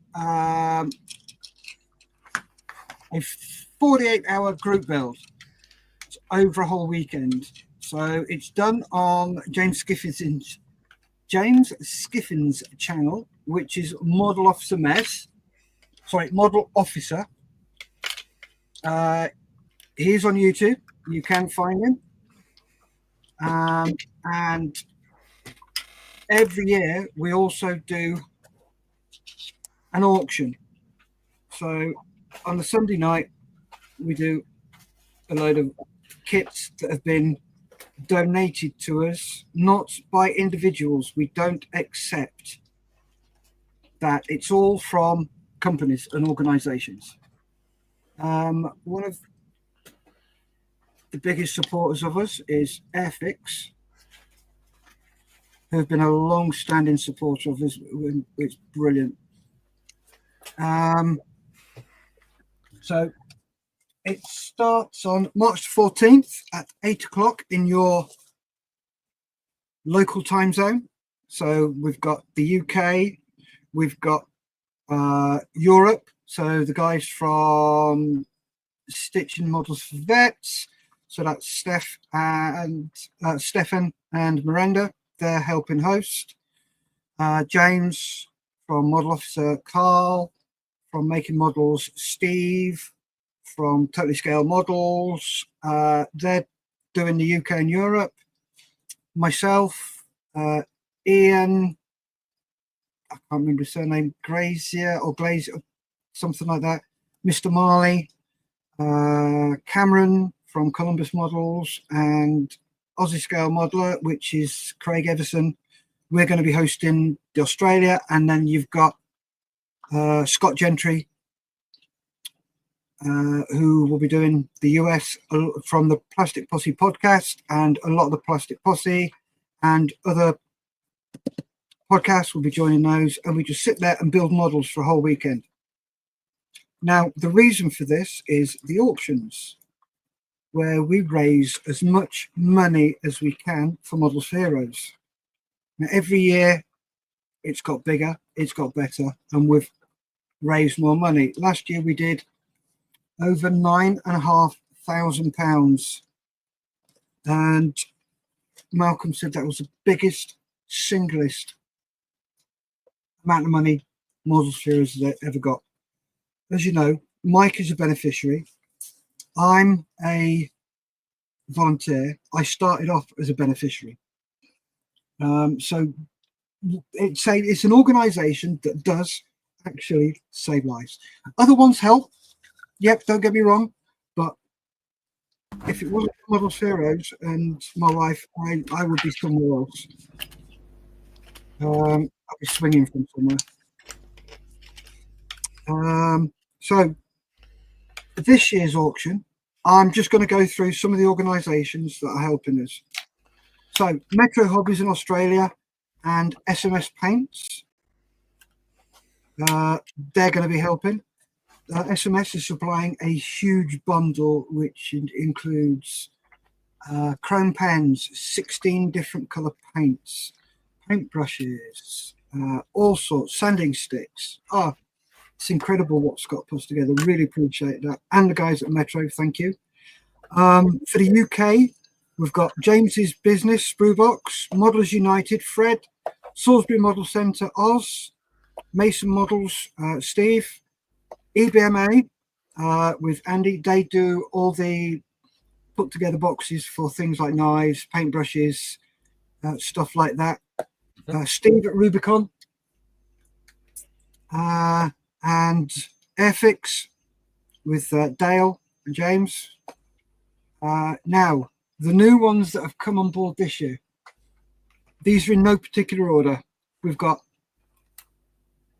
48-hour group build. It's over a whole weekend. So it's done on James Skiffin's channel, which is Model Officer Mess. Sorry, Model Officer. He's on YouTube. You can find him. And every year we also do an auction. So on the Sunday night, we do a load of kits that have been donated to us, not by individuals. We don't accept that. It's all from companies and organizations. One of the biggest supporters of us is Airfix, who have been a long-standing supporter of us. It's brilliant. So it starts on March 14th at 8 o'clock in your local time zone. So we've got the UK, we've got Europe. So the guys from Stitching Models for Vets. So that's Steff and Stefan and Miranda. They're helping host. James from Model Officer Carl, from Making Models Steve, from Totally Scale Models. They're doing the UK and Europe. Myself, Ian, I can't remember his surname, Glazier, something like that. Mr. Marley, Cameron from Columbus Models, and Aussie Scale Modeler, which is Craig Everson. We're going to be hosting the Australia, and then you've got Scott Gentry, who will be doing the US from the Plastic Posse podcast, and a lot of the Plastic Posse and other podcasts will be joining those, and we just sit there and build models for a whole weekend. Now, the reason for this is the auctions, where we raise as much money as we can for Models for Heroes. Now, every year it's got bigger, it's got better, and we've raised more money. Last year we did over £9,500, and Malcolm said that was the biggest, singlest amount of money Models for Heroes has ever got. As you know, Mike is a beneficiary. I'm a volunteer. I started off as a beneficiary. So it's an organization that does actually save lives. Other ones help. Yep, don't get me wrong. But if it wasn't for Models for Heroes and my wife, I would be somewhere else. I'd be swinging from somewhere. So this year's auction, I'm just going to go through some of the organisations that are helping us. So Metro Hobbies in Australia and SMS Paints, they're going to be helping. SMS is supplying a huge bundle, which includes chrome pens, 16 different colour paints, paint brushes, all sorts, sanding sticks. It's incredible what Scott puts together. Really appreciate that. And the guys at Metro, thank you. For the UK, we've got James's Business, Sprue-Box, Models United, Fred, Salisbury Model Centre, Oz, Mason Models, Steve, EBMA with Andy. They do all the put together boxes for things like knives, paintbrushes, stuff like that. Steve at Rubicon. And Airfix with Dale and James. Now, the new ones that have come on board this year, these are in no particular order. We've got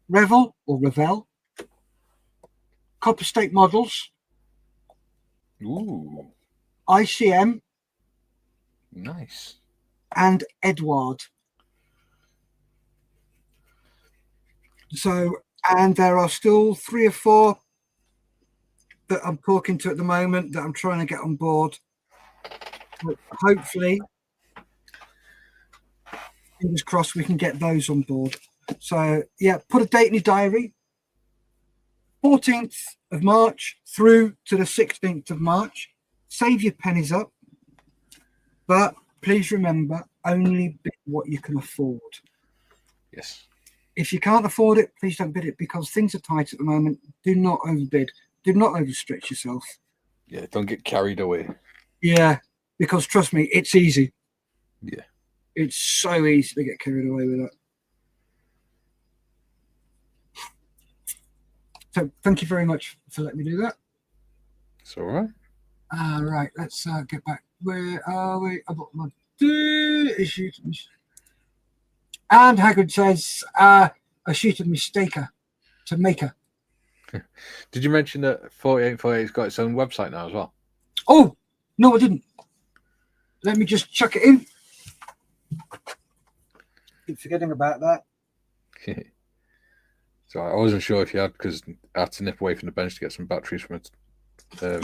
Revel, Copper State Models, Ooh, ICM, nice, and Edward. So, and there are still 3 or 4 that I'm talking to at the moment that I'm trying to get on board. But hopefully, fingers crossed, we can get those on board. So, yeah, put a date in your diary. 14th of March through to the 16th of March. Save your pennies up. But please remember, only bid what you can afford. Yes. If you can't afford it, please don't bid it, because things are tight at the moment. Do not overbid. Do not overstretch yourself. Yeah, don't get carried away. Yeah, because trust me, it's easy. Yeah. It's so easy to get carried away with that. So thank you very much for letting me do that. It's all right. Right, let's get back. Where are we? I've got my issues. And Hagrid says, a sheet of mistaker to maker. Did you mention that 4848's got its own website now as well? Oh, no, I didn't. Let me just chuck it in. Keep forgetting about that. So I wasn't sure if you had, because I had to nip away from the bench to get some batteries from it. So,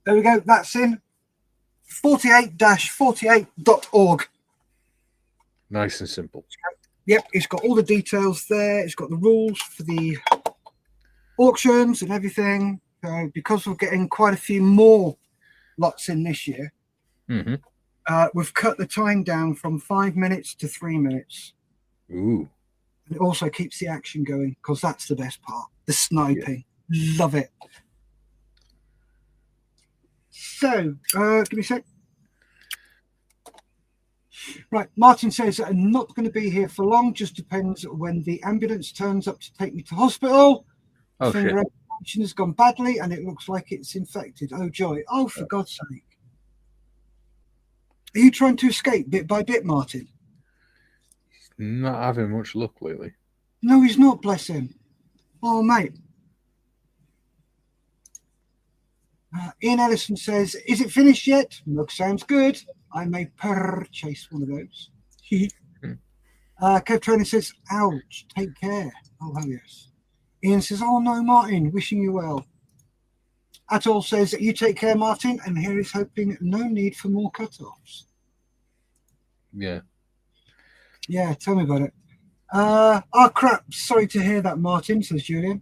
there we go. That's in 48-48.org. Nice and simple. Yep, it's got all the details there. It's got the rules for the auctions and everything. Because we're getting quite a few more lots in this year, we've cut the time down from 5 minutes to 3 minutes. Ooh. And it also keeps the action going, because that's the best part. The sniping. Yeah. Love it. So, give me a sec. Right, Martin says that I'm not going to be here for long. Just depends when the ambulance turns up to take me to hospital. Oh, Finger function has gone badly, and it looks like it's infected. Oh, joy. Oh, for God's sake. Are you trying to escape bit by bit, Martin? Not having much luck lately. No, he's not, bless him. Oh, mate. Ian Ellison says, is it finished yet? Look, sounds good. I may purchase one of those. Kev Trainer says, ouch, take care. Oh, hell yes. Ian says, oh, no, Martin, wishing you well. Atoll says, you take care, Martin, and here is hoping no need for more cut-offs. Yeah. Yeah, tell me about it. Oh, crap. Sorry to hear that, Martin, says Julian.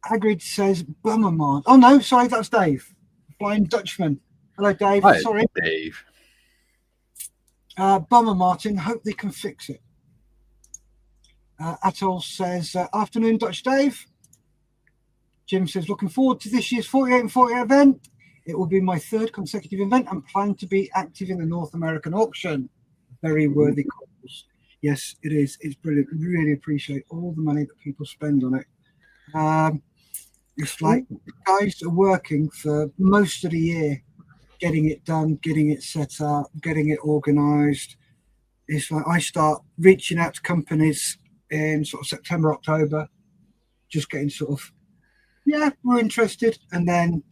Hagrid says, bummer, Martin. Oh, no, sorry, that's Dave. Flying Dutchman. Hello, Dave. Hi, sorry. Dave. Bummer, Martin. Hope they can fix it. Atoll says, afternoon, Dutch Dave. Jim says, looking forward to this year's 48 and 48 event. It will be my third consecutive event and plan to be active in the North American auction. Very worthy cause. Yes, it is. It's brilliant. Really appreciate all the money that people spend on it. It's like guys are working for most of the year, getting it done, getting it set up, getting it organized. It's like I start reaching out to companies in sort of September, October, just getting sort of, yeah, we're interested. And then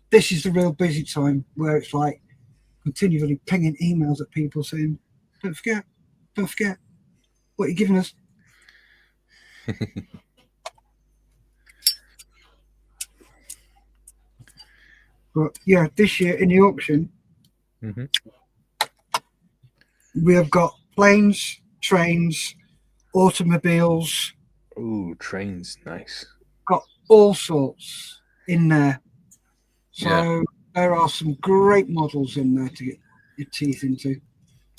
this is the real busy time where it's like continually pinging emails at people saying, don't forget what you're giving us. But yeah, this year in the auction, we have got planes, trains, automobiles. Ooh, trains, nice. Got all sorts in there. So there are some great models in there to get your teeth into.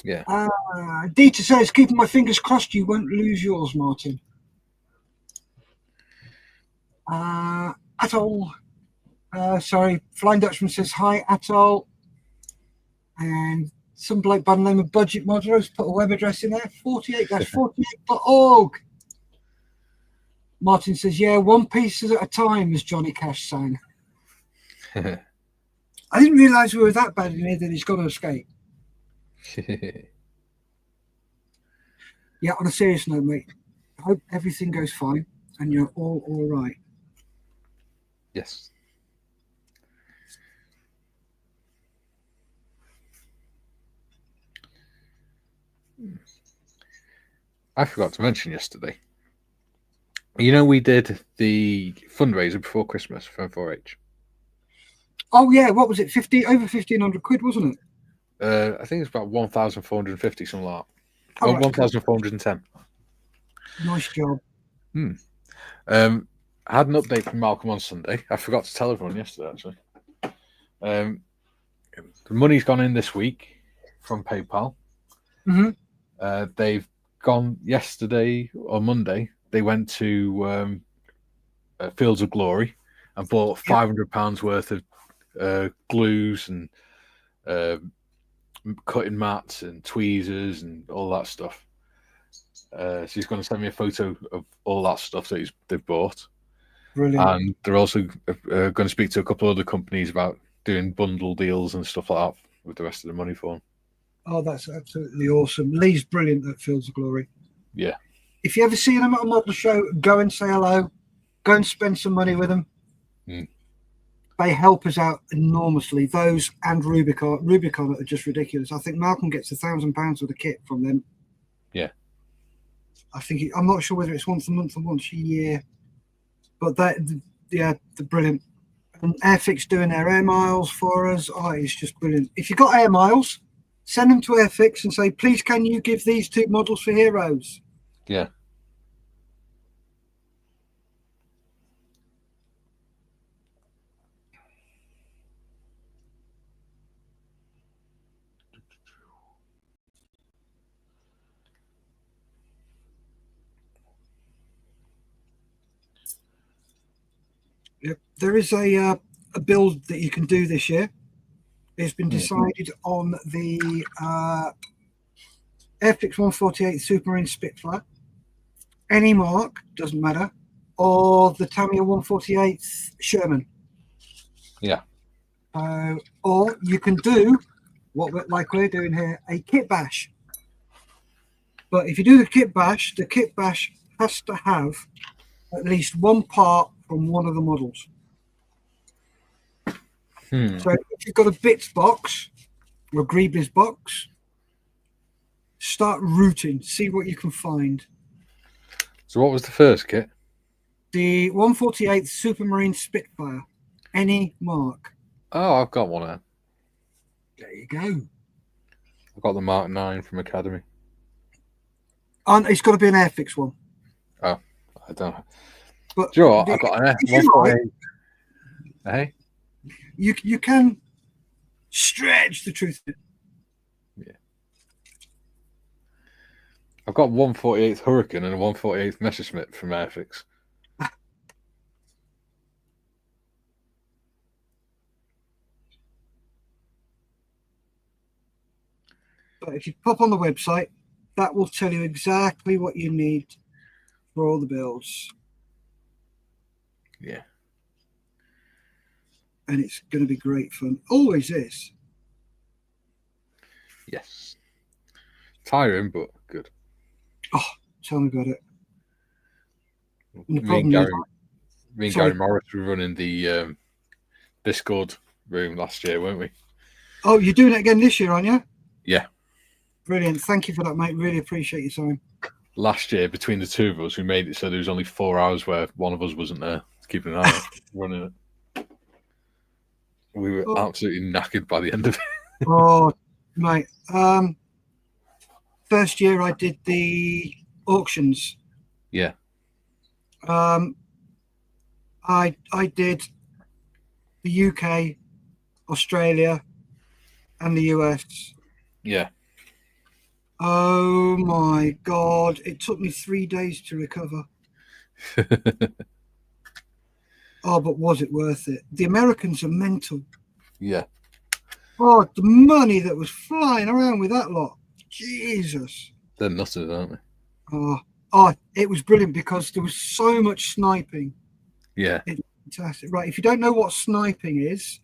Yeah. Dieter says, keeping my fingers crossed you won't lose yours, Martin. Atoll. Sorry, Flying Dutchman says, hi, Atoll. And some bloke by the name of Budget Modelers put a web address in there, 48-48.org. Martin says, yeah, one piece at a time, as Johnny Cash sang. I didn't realise we were that bad in here that he's got to escape. Yeah, on a serious note, mate, I hope everything goes fine and you're all right. Yes. I forgot to mention yesterday. You know, we did the fundraiser before Christmas for 4-H. Oh yeah, what was it? Over 1,500 quid, wasn't it? I think it's about 1,450, something like that. Oh, or 1,410. Nice job. I had an update from Malcolm on Sunday. I forgot to tell everyone yesterday, actually. The money's gone in this week from PayPal. Mm-hmm. They've gone yesterday or Monday. They went to Fields of Glory and bought £500 worth of glues and cutting mats and tweezers and all that stuff. So he's going to send me a photo of all that stuff that they've bought. Brilliant. And they're also going to speak to a couple of other companies about doing bundle deals and stuff like that with the rest of the money for them. Oh, that's absolutely awesome. Lee's brilliant at Fields of Glory. Yeah. If you ever see them at a model show, go and say hello. Go and spend some money with them. Mm. They help us out enormously. Those and Rubicon. Rubicon are just ridiculous. I think Malcolm gets £1,000 worth of kit from them. Yeah. I think I'm not sure whether it's once a month or once a year, but they're brilliant. And Airfix doing their air miles for us. Oh, it's just brilliant. If you've got air miles, send them to Airfix and say, please, can you give these 2 models for Heroes? Yeah. Yep. There is a build that you can do this year. It's been decided on the Airfix 148 Supermarine Spitfire, any mark, doesn't matter, or the Tamiya 148 Sherman. Yeah. Or you can do what we're doing here, a kit bash. But if you do the kit bash has to have at least one part from one of the models. So if you've got a bits box or a Greeblies box, start rooting, see what you can find. So what was the first kit? The 148 Supermarine Spitfire, any mark. Oh, I've got one there. There you go. I've got the Mark 9 from Academy. And it's got to be an Airfix one. Oh, I don't know. But do you know what? I've got an F148. Hey? You can stretch the truth. Yeah. I've got 148th Hurricane and a 148th Messerschmitt from Airfix. But if you pop on the website, that will tell you exactly what you need for all the builds. Yeah. And it's going to be great fun. Always is. Yes. Tiring, but good. Oh, tell me about it. Me and Gary Morris were running the Discord room last year, weren't we? Oh, you're doing it again this year, aren't you? Yeah. Brilliant. Thank you for that, mate. Really appreciate your time. Last year, between the two of us, we made it so there was only 4 hours where one of us wasn't there keeping an eye on running it. We were absolutely knackered by the end of it. Oh, mate. First year I did the auctions. Yeah. I did the UK, Australia, and the US. Yeah. Oh my God. It took me 3 days to recover. Oh, but was it worth it? The Americans are mental. Yeah. Oh, the money that was flying around with that lot. Jesus. They're nuts, aren't they? Oh, it was brilliant because there was so much sniping. Yeah. It's fantastic. Right, if you don't know what sniping is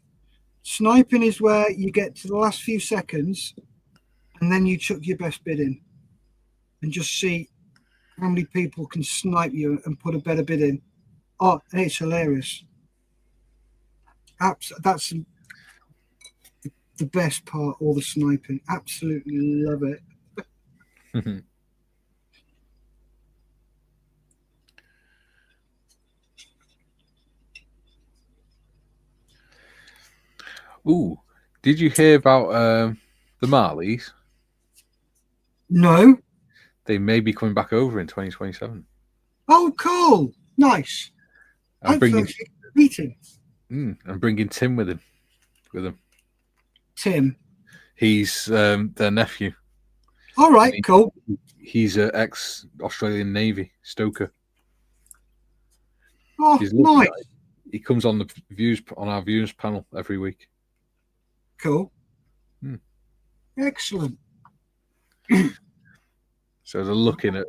where you get to the last few seconds and then you chuck your best bid in and just see how many people can snipe you and put a better bid in. Oh, and it's hilarious. That's the best part, all the sniping. Absolutely love it. Ooh, did you hear about the Marleys? No. They may be coming back over in 2027. Oh, cool. Nice. I'm bringing meeting. I'm bringing Tim with him. Tim. He's their nephew. All right, cool. He's an ex-Australian Navy stoker. Oh, He's nice. Guy. He comes on our viewers panel every week. Cool. Excellent. So they're looking at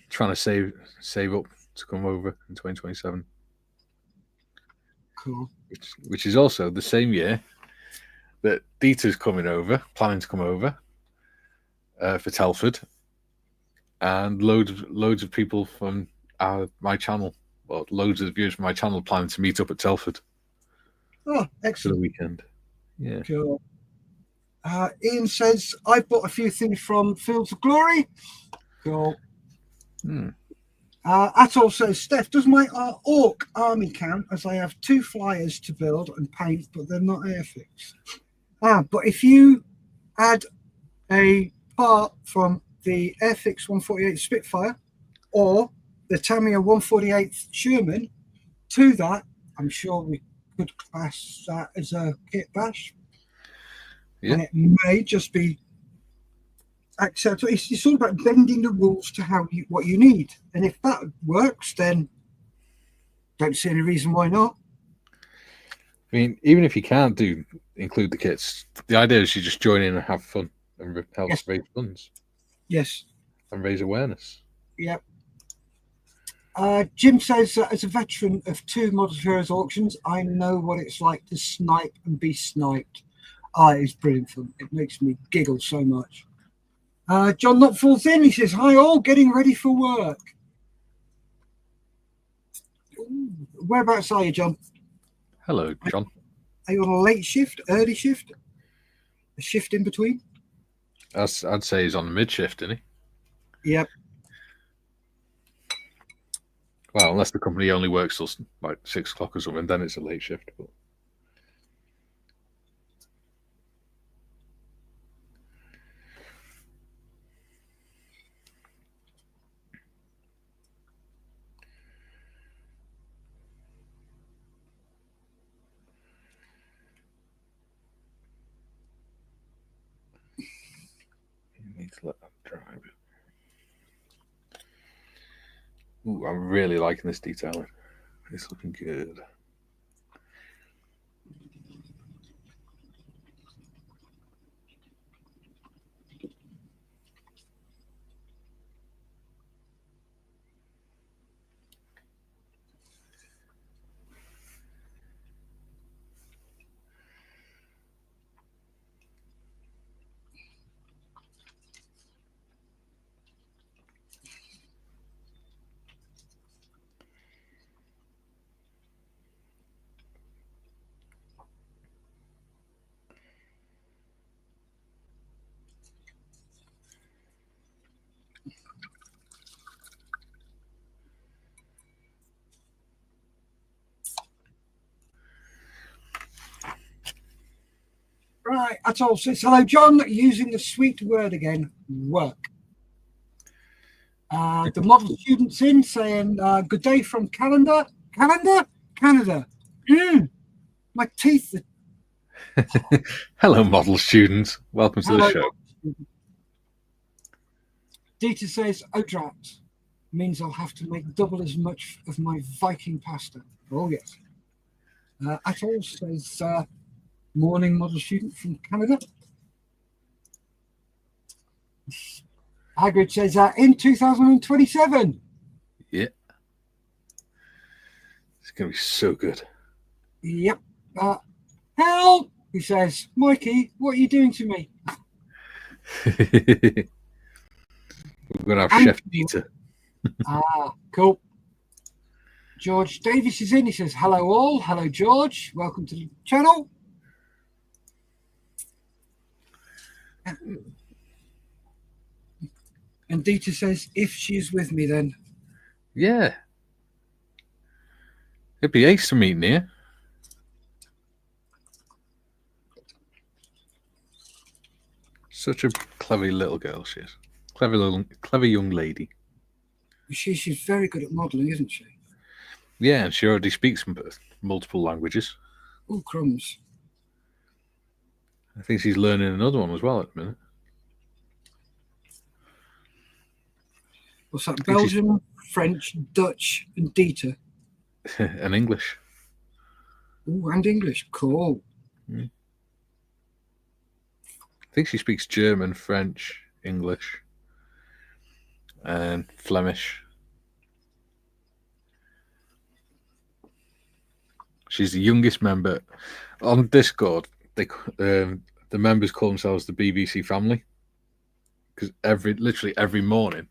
trying to save up to come over in 2027. Cool. Which is also the same year that Dieter's planning to come over for Telford, and loads of people from my channel, well, loads of viewers from my channel planning to meet up at Telford. Oh, excellent. For the weekend. Yeah. Cool. Ian says, I bought a few things from Fields of Glory. Cool. Atoll says, Steff, does my Orc army count, as I have 2 flyers to build and paint, but they're not airfix? But if you add a part from the Airfix 148 Spitfire or the Tamiya 148 Sherman to that, I'm sure we could class that as a kit bash. Yeah. And it may just be acceptable. It's all about bending the rules to what you need. And if that works, then don't see any reason why not. I mean, even if you can't include the kits, the idea is you just join in and have fun and help raise funds. Yes. And raise awareness. Yep. Jim says, as a veteran of 2 Model Heroes auctions, I know what it's like to snipe and be sniped. It's brilliant fun. It makes me giggle so much. John Not Falls In. He says, hi all, getting ready for work. Ooh, whereabouts are you, John? Hello, John. Are you on a late shift, early shift? A shift in between? I'd say he's on the mid shift, isn't he? Yep. Well, unless the company only works till like 6 o'clock or something, then it's a late shift. But need to let that dry a bit. Ooh, I'm really liking this detailing. It's looking good. Right, Atoll says, hello, John, using the sweet word again, work. The model student's in saying, good day from Canada. Canada. My teeth. Hello, model students. Welcome to the show. Dieter says, Odrapt means I'll have to make double as much of my Viking pasta. Oh, yes. Atoll says, morning, model student from Canada. Hagrid says in 2027. Yeah. It's going to be so good. Yep. Help, he says. Mikey, what are you doing to me? We're going to have Chef Dieter. Cool. George Davis is in. He says, hello all. Hello, George. Welcome to the channel. And Dieter says, if she's with me, then. Yeah. It'd be ace to meet near. Such a clever little girl she is. Clever young lady. She's very good at modelling, isn't she? Yeah, and she already speaks multiple languages. Oh, crumbs. I think she's learning another one as well at the minute. What's that? Belgian, French, Dutch, and Dieter. And English. Oh, and English. Cool. I think she speaks German, French, English, and Flemish. She's the youngest member on Discord. The members call themselves the BBC family because literally every morning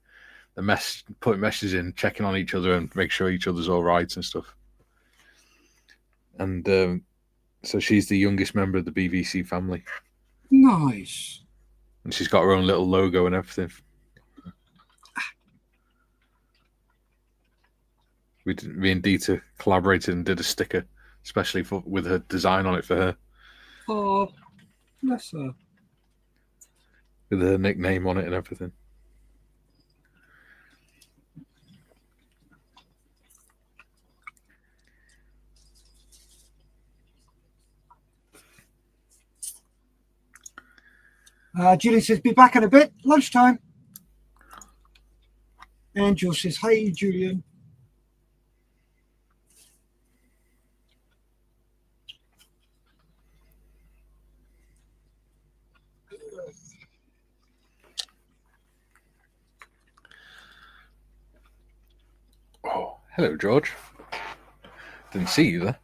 they're putting messages in, checking on each other and make sure each other's all right and stuff. And so she's the youngest member of the BBC family. Nice. And she's got her own little logo and everything. Me and Dieter collaborated and did a sticker, especially with her design on it for her. Oh, bless her. With her nickname on it and everything. Julian says, be back in a bit. Lunchtime. Angel says, hey, Julian. Oh, hello, George. Didn't see you there.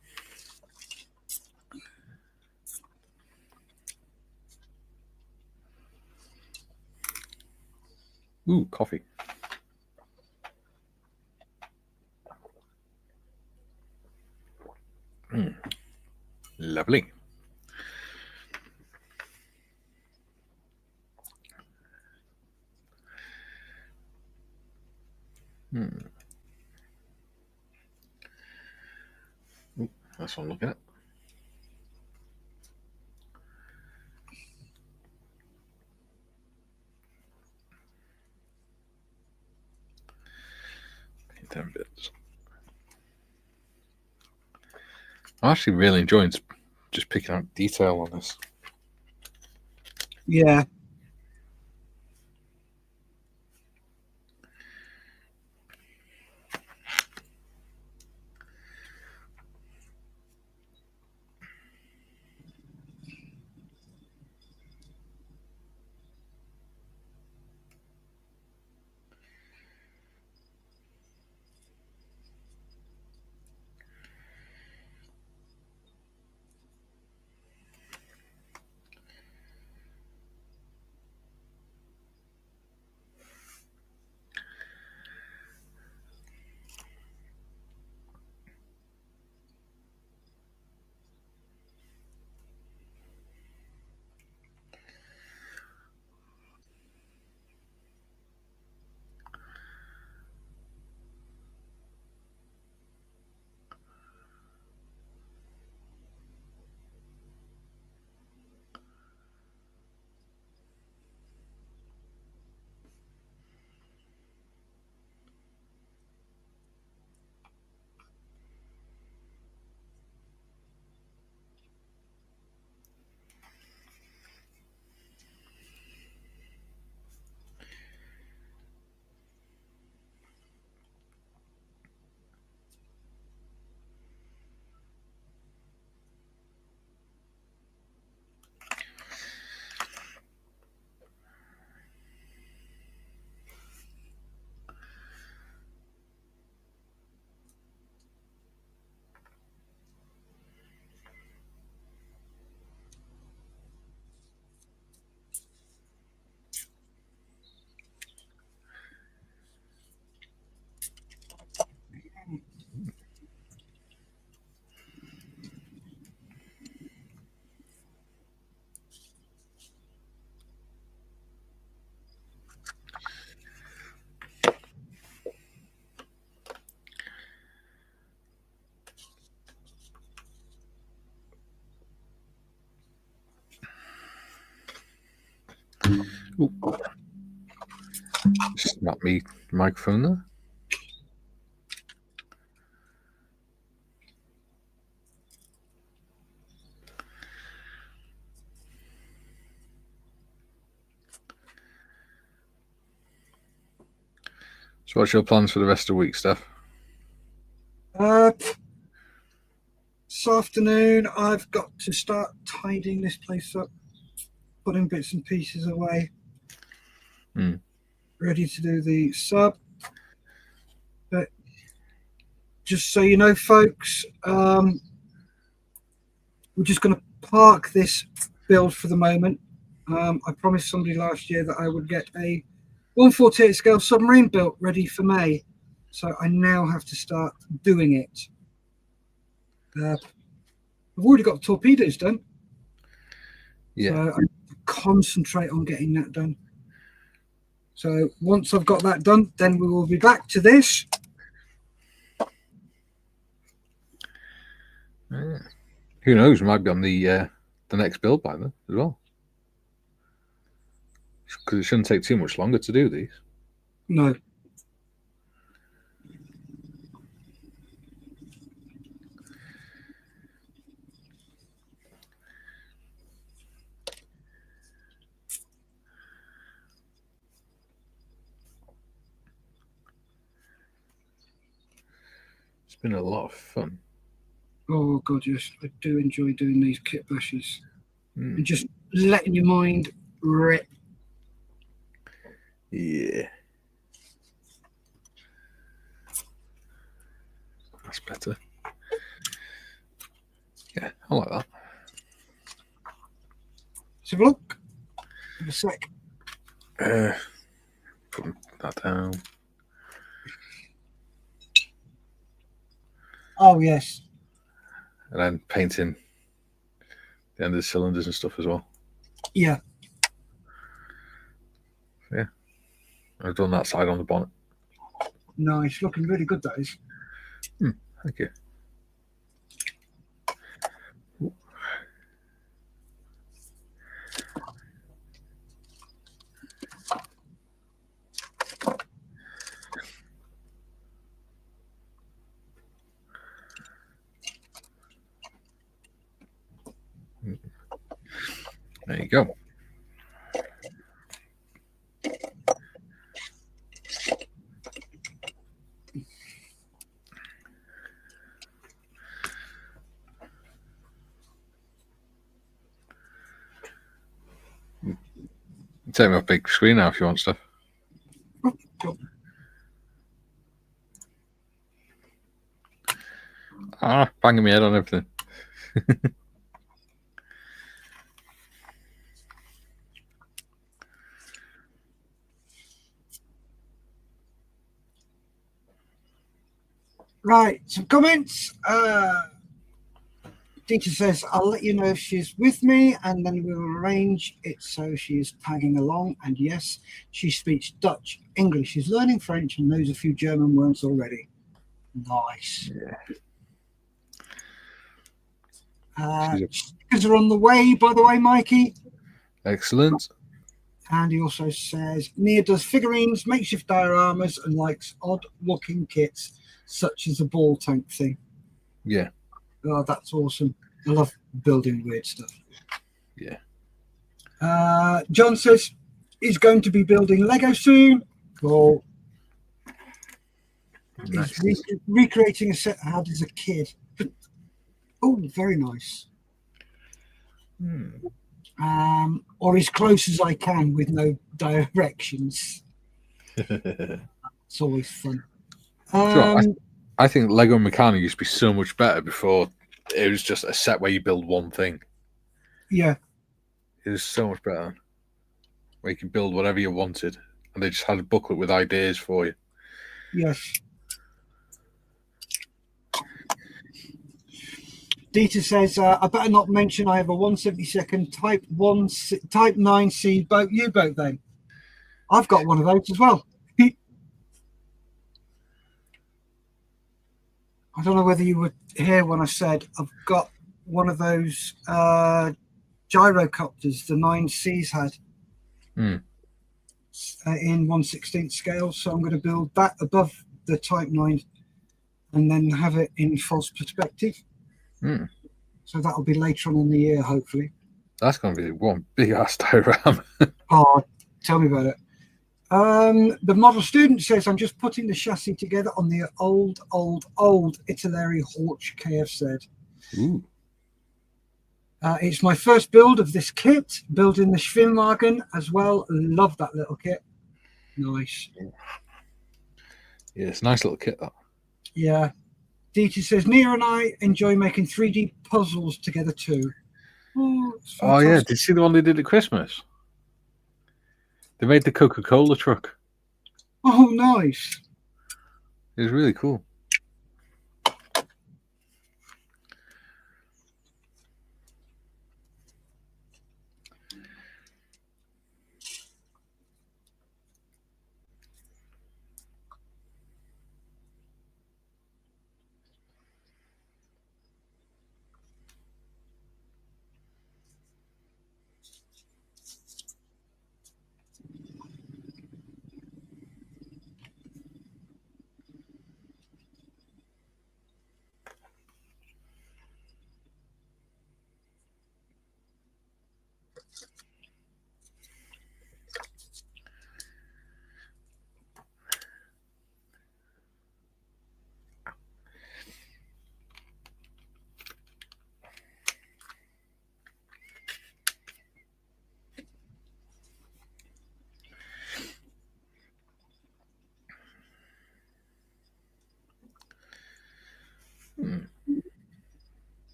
Ooh, coffee. Lovely. Ooh, that's what I'm looking at. Ten bits. I'm actually really enjoying just picking out detail on this. Yeah. Ooh. Snap me microphone there. So what's your plans for the rest of the week, Steph? This afternoon, I've got to start tidying this place up, putting bits and pieces away, ready to do the sub. But just so you know, folks, we're just going to park this build for the moment. I promised somebody last year that I would get a 1/48 scale submarine built ready for May, so I now have to start doing it. I've already got torpedoes done. Yeah. So I concentrate on getting that done. So once I've got that done, then we will be back to this. Who knows? We might be on the next build by then as well. Because it shouldn't take too much longer to do these. No. It's been a lot of fun. Oh, God, yes. I do enjoy doing these kit bashes. And just letting your mind rip. Yeah. That's better. Yeah, I like that. Let's have a look. Give a sec. Put that down. Oh, yes. And then painting the end of the cylinders and stuff as well. Yeah. Yeah. I've done that side on the bonnet. Nice. Looking really good, that is. Thank you. There you go. Take me off big screen now if you want stuff. Banging my head on everything. Right, some comments. Dita says, I'll let you know if she's with me, and then we'll arrange it so she is tagging along. And yes, she speaks Dutch, English. She's learning French and knows a few German words already. Nice. Yeah. Stickers are on the way, by the way, Mikey. Excellent. And he also says, Nia does figurines, makeshift dioramas, and likes odd-looking kits, such as a ball tank thing. Yeah. Oh, that's awesome. I love building weird stuff. Yeah. John says he's going to be building Lego soon. Cool. Nice. He's recreating a set I had as a kid. Oh, very nice. Or as close as I can with no directions. It's always fun. I think Lego Meccano used to be so much better before it was just a set where you build one thing. Yeah. It was so much better. Where you could build whatever you wanted. And they just had a booklet with ideas for you. Yes. Dita says, I better not mention I have a 172nd Type 9C boat U-boat then. I've got one of those as well. I don't know whether you were here when I said I've got one of those gyrocopters the 9Cs had in 1/16 scale. So I'm going to build that above the Type 9 and then have it in false perspective. So that'll be later on in the year, hopefully. That's going to be one big ass diorama. Oh, tell me about it. The model student says, I'm just putting the chassis together on the old Italeri Horch KF said. Ooh. It's my first build of this kit, building the Schwimmwagen as well. Love that little kit. Nice. Yeah, it's a nice little kit, that. Yeah. DT says, Nia and I enjoy making 3D puzzles together too. Oh, yeah. Did you see the one they did at Christmas? They made the Coca-Cola truck. Oh, nice. It was really cool.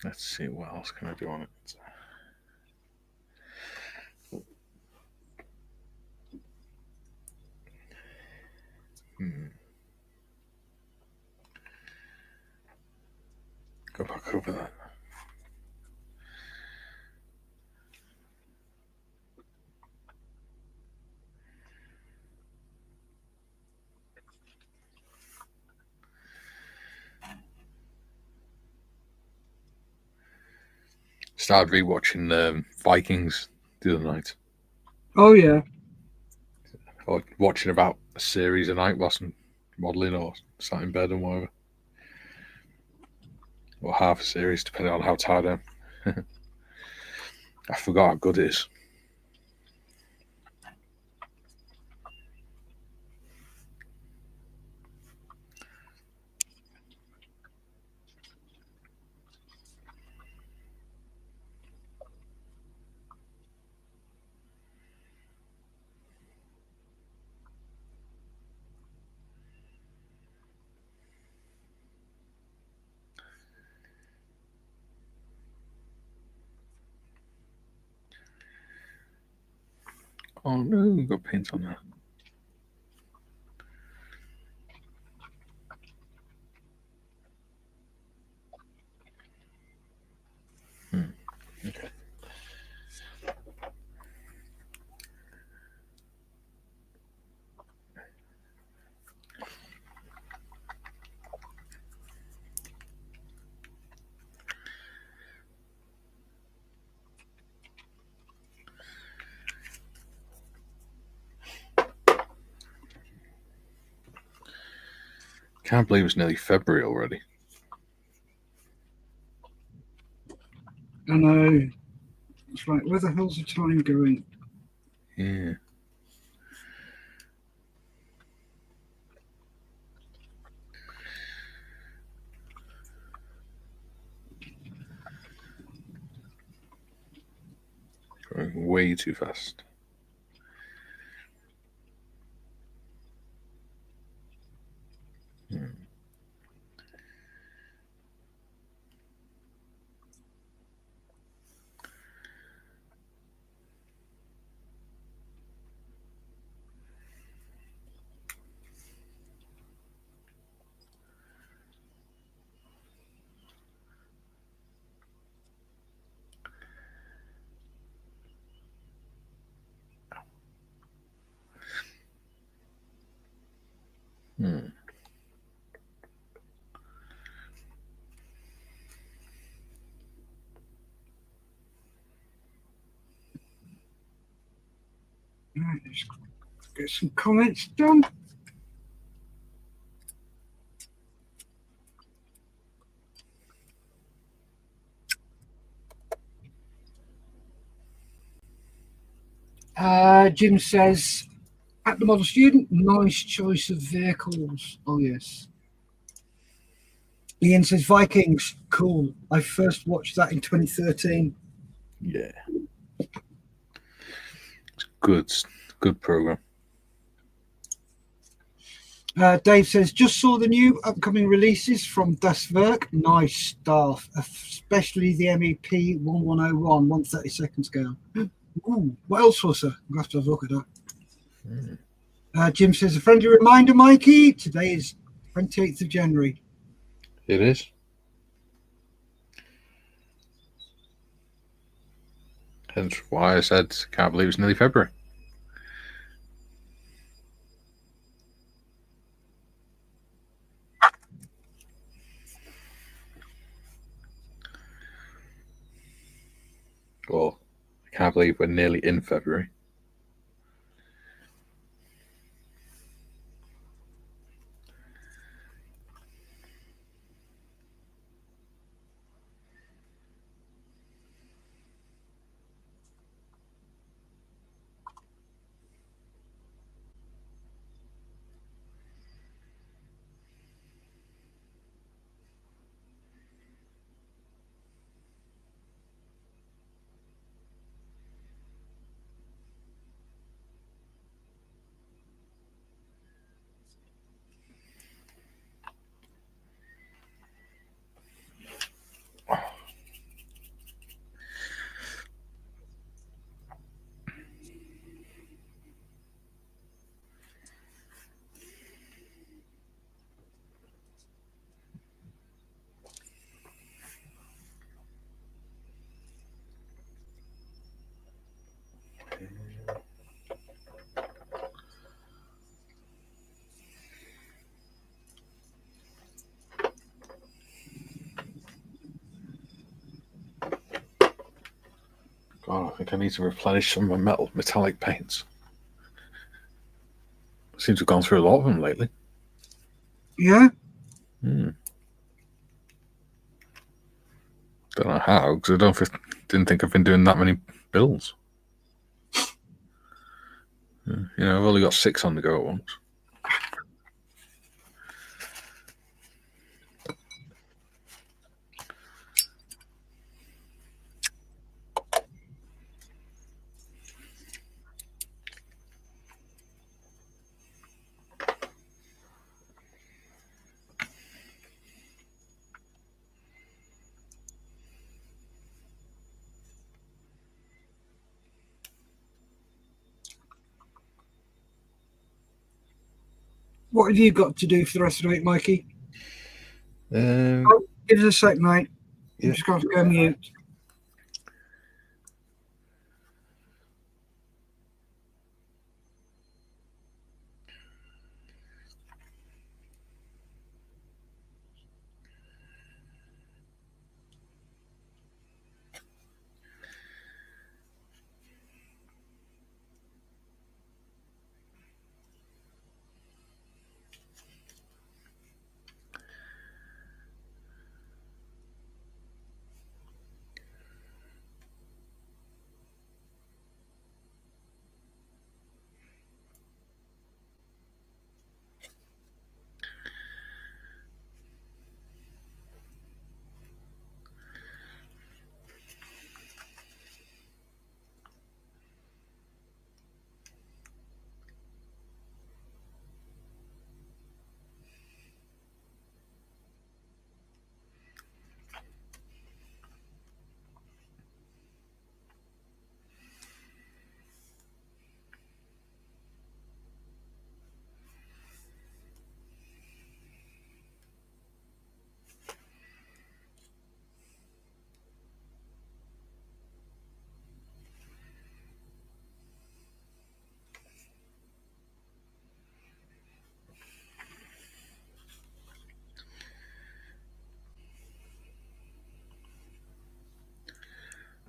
Let's see, what else can I do on it? Go back over that. Started rewatching Vikings the other night. Oh, yeah. Or watching about a series a night whilst I'm modelling or sat in bed and whatever. Or half a series, depending on how tired I am. I forgot how good it is. Oh no, got paint on there. Okay. Can't believe it's nearly February already. I know. It's like, where the hell's the time going? Yeah. Going way too fast. Right, let's get some comments done. Jim says, at the model student, nice choice of vehicles. Oh, yes. Ian says, Vikings, cool. I first watched that in 2013. Yeah. It's good program. Dave says, just saw the new upcoming releases from Das Werk. Nice stuff, especially the MEP 1101, 132nd scale. Ooh, what else was there? I'm going to have to have a look at that. Jim says, a friendly reminder, Mikey, today is 28th of January. It is. Hence why I said, can't believe it's nearly February. Well, I can't believe we're nearly in February. God, I think I need to replenish some of my metallic paints. I seem to have gone through a lot of them lately. Yeah? Don't know how, because I didn't think I've been doing that many builds. You know, I've only got 6 on the go at once. What have you got to do for the rest of the week, Mikey? Give us a sec, mate. Yeah. I'm just going to go mute.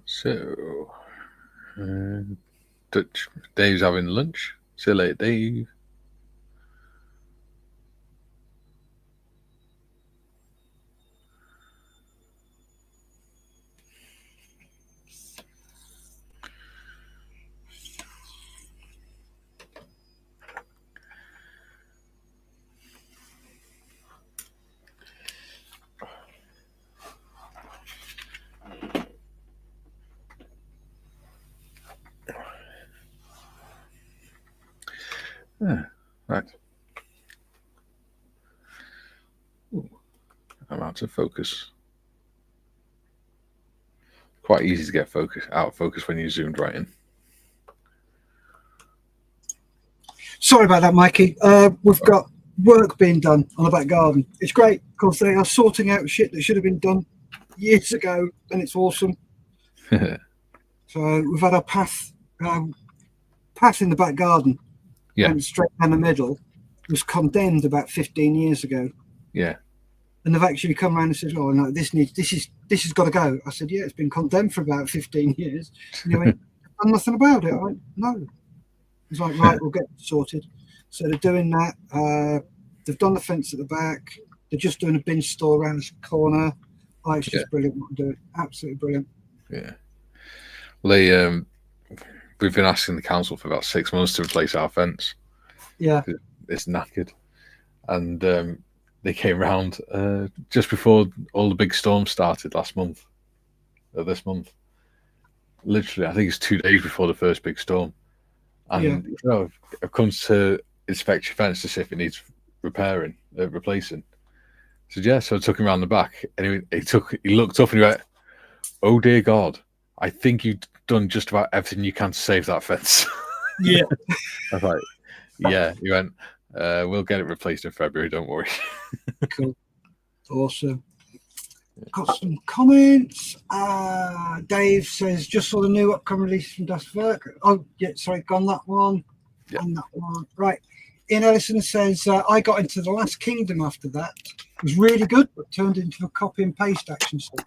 So, Dave's having lunch. See you later, Dave. Yeah, right. Ooh, I'm out of focus. Quite easy to get out of focus when you zoomed right in. Sorry about that, Mikey. We've got work being done on the back garden. It's great because they are sorting out shit that should have been done years ago, and it's awesome. So we've had our path in the back garden, and straight down the middle, was condemned about 15 years ago. Yeah. And they've actually come around and said, "Oh no, this has got to go." I said, "Yeah, it's been condemned for about 15 years." And they went, "And nothing about it." I went, "No." It's like, right, we'll get it sorted. So they're doing that. They've done the fence at the back. They're just doing a bin store around the corner. Oh, it's just brilliant what they're doing. Absolutely brilliant. Yeah. Well, we've been asking the council for about 6 months to replace our fence. Yeah. It's knackered. And they came round just before all the big storms started this month. Literally, I think it's 2 days before the first big storm. And I've come to inspect your fence to see if it needs replacing. So yeah, so I took him around the back, and he looked up and he went, "Oh dear God, I think you've done just about everything you can to save that fence." Yeah. I was like, yeah. He went, "We'll get it replaced in February, don't worry." Cool. Awesome. Got some comments. Dave says, "Just saw the new upcoming release from Das Werk." Oh, yeah, sorry, gone that one. Yeah. And that one. Right. Ian Ellison says, "I got into The Last Kingdom after that. It was really good, but turned into a copy and paste action story."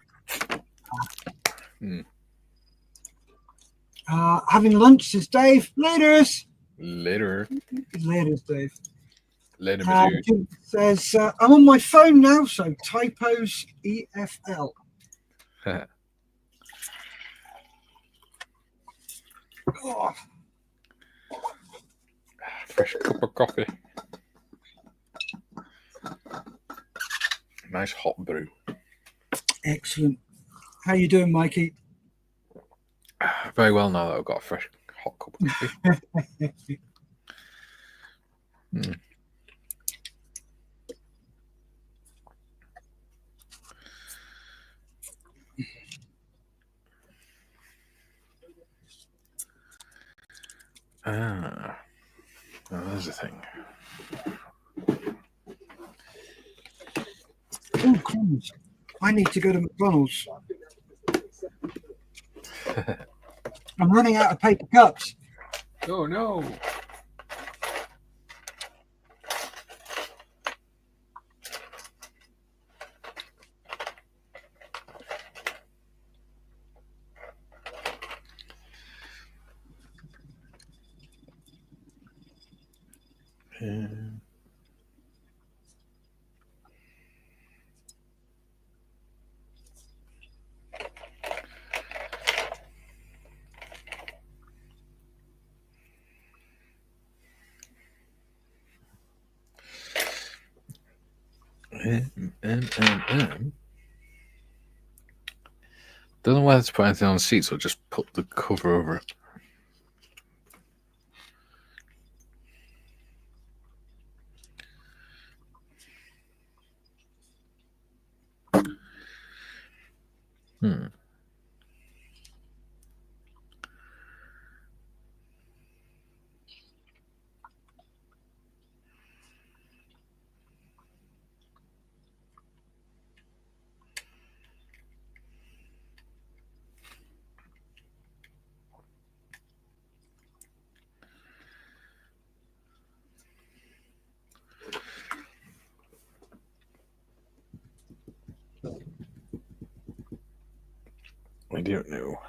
Having lunch, says Dave. Laters. Later, Dave. Later, Jim says, "I'm on my phone now, so typos EFL." Oh. Fresh cup of coffee. Nice hot brew. Excellent. How you doing, Mikey? Very well now that I've got a fresh hot cup of coffee. There's the thing. Oh, crumbs. I need to go to McDonald's. I'm running out of paper cups. Oh no. Don't know whether to put anything on the seats or just put the cover over it. I don't know.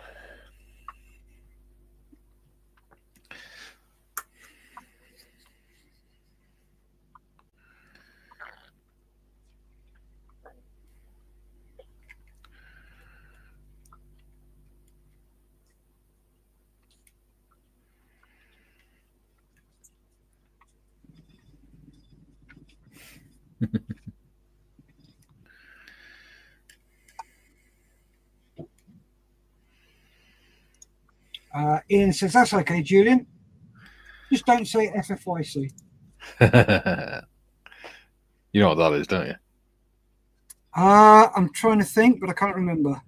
Ian says, that's okay, Julian. Just don't say FFYC. You know what that is, don't you? I'm trying to think, but I can't remember.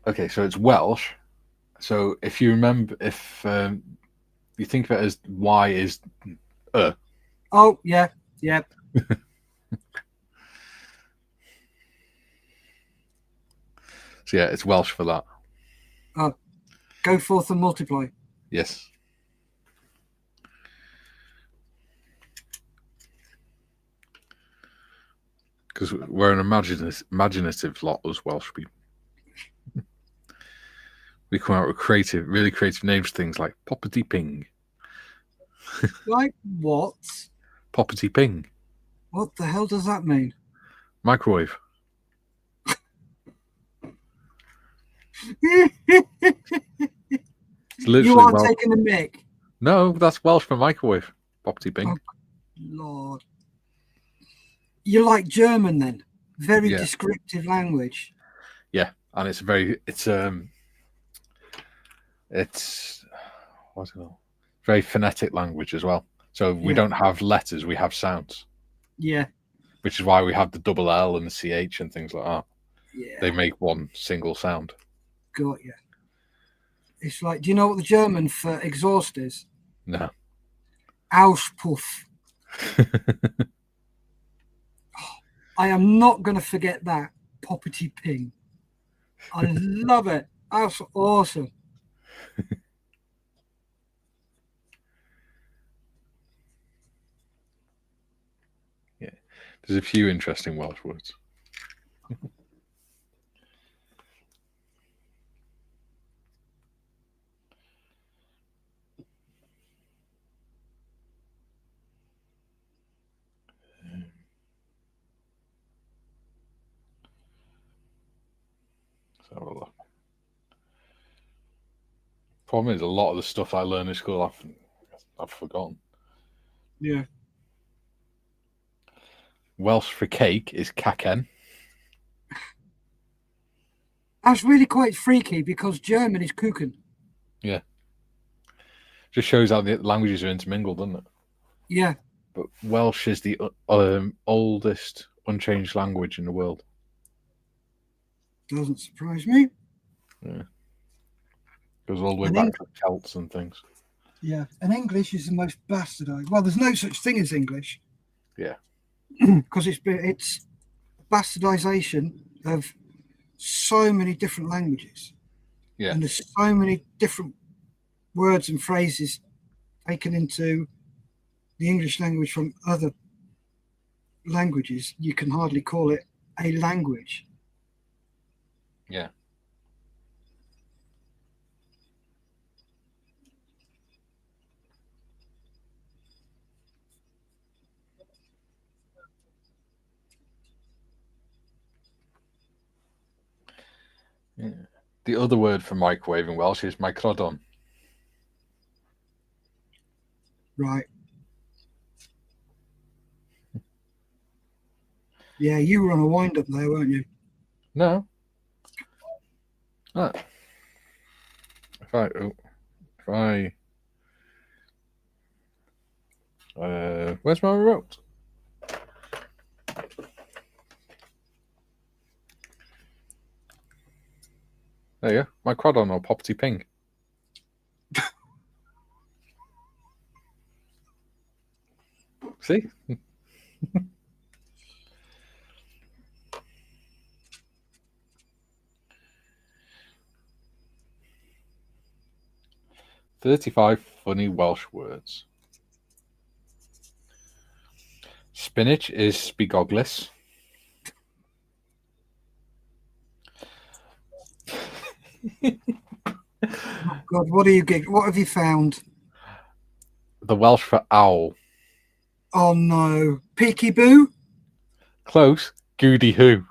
Okay, so it's Welsh. So if you remember, if you think of it as Y is Oh, yeah, yeah. So yeah, it's Welsh for that. Go forth and multiply. Yes. Because we're an imaginative lot as Welsh people. We come out with really creative names for things like Poppity Ping. Like what? Poppity Ping. What the hell does that mean? Microwave. It's literally You are taking the mick. No, that's Welsh for microwave. Poppity Ping. Oh, Lord. You're like German then. Very descriptive language. Yeah, and it's what's it called? Very phonetic language as well. So we don't have letters, we have sounds. Yeah. Which is why we have the double L and the CH and things like that. Yeah. They make one single sound. Got you. It's like, do you know what the German for exhaust is? No. Auspuff. I am not going to forget that. Poppity Ping. I love it. That's awesome. Yeah. There's a few interesting Welsh words. Let's have a look. Problem is, a lot of the stuff I learned in school, I've forgotten. Yeah. Welsh for cake is cacen. That's really quite freaky because German is kuchen. Yeah. Just shows how the languages are intermingled, doesn't it? Yeah. But Welsh is the oldest unchanged language in the world. Doesn't surprise me. Yeah. Goes all the way back to Celts and things. Yeah. And English is the most bastardized. Well, there's no such thing as English. Yeah. Because it's bastardization of so many different languages. Yeah. And there's so many different words and phrases taken into the English language from other languages. You can hardly call it a language. Yeah. Yeah. The other word for microwave in Welsh is microdon. Right. Yeah, you were on a wind up there, weren't you? No. Ah. Where's my remote? There you go. Microdon or Poppity Ping. See? "35 funny Welsh words. Spinach is spigoglis. Oh God, what have you found? The Welsh for owl. Oh no. Peeky Boo? Close. Goody Who.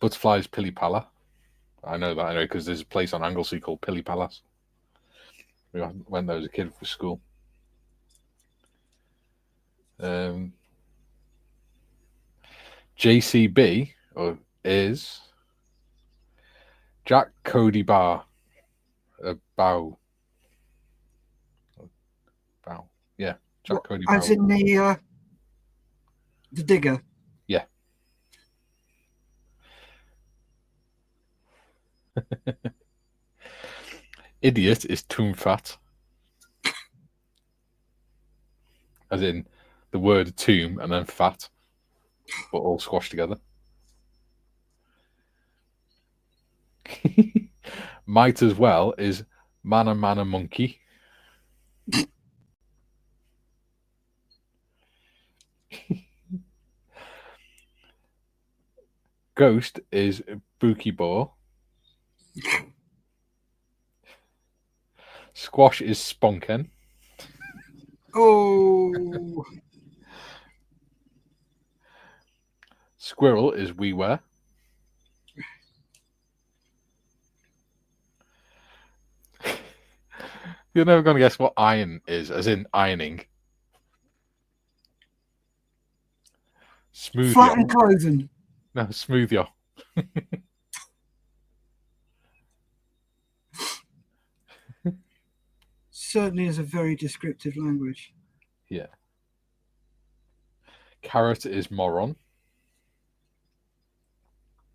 Butterflies Pilipala. I know that anyway because there's a place on Anglesey called Pilipalas. We went there as a kid for school. JCB is Jack Cody Bar. Bow. Yeah, Jack Cody Bow. As in the digger. Yeah. Idiot is Tombfat. As in the word tomb and then fat, but all squashed together. Might as well is Mana Monkey. Ghost is Bookie Ball. Squash is Sponken. Oh. Squirrel is WeWare. You're never going to guess what iron is, as in ironing. Smooth. Flat and clothing. No, smooth yaw. Certainly is a very descriptive language. Yeah. Carrot is moron.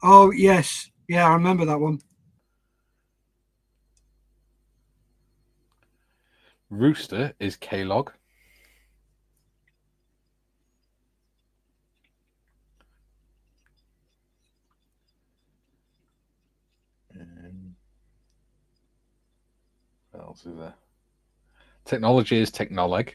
Oh, yes. Yeah, I remember that one. Rooster is K-Log. What else is there? Technology is Technoleg.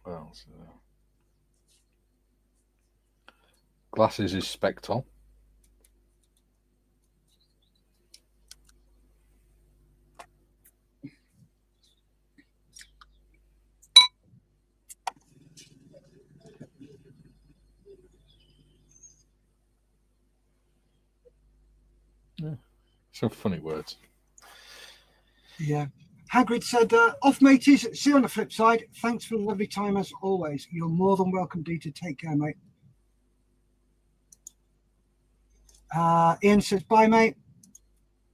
What else is there? Glasses is Spectol. Yeah, some funny words. Yeah. Hagrid said, off mateys, see you on the flip side. Thanks for the lovely time as always. You're more than welcome, D, to take care, mate. Ian says, bye, mate.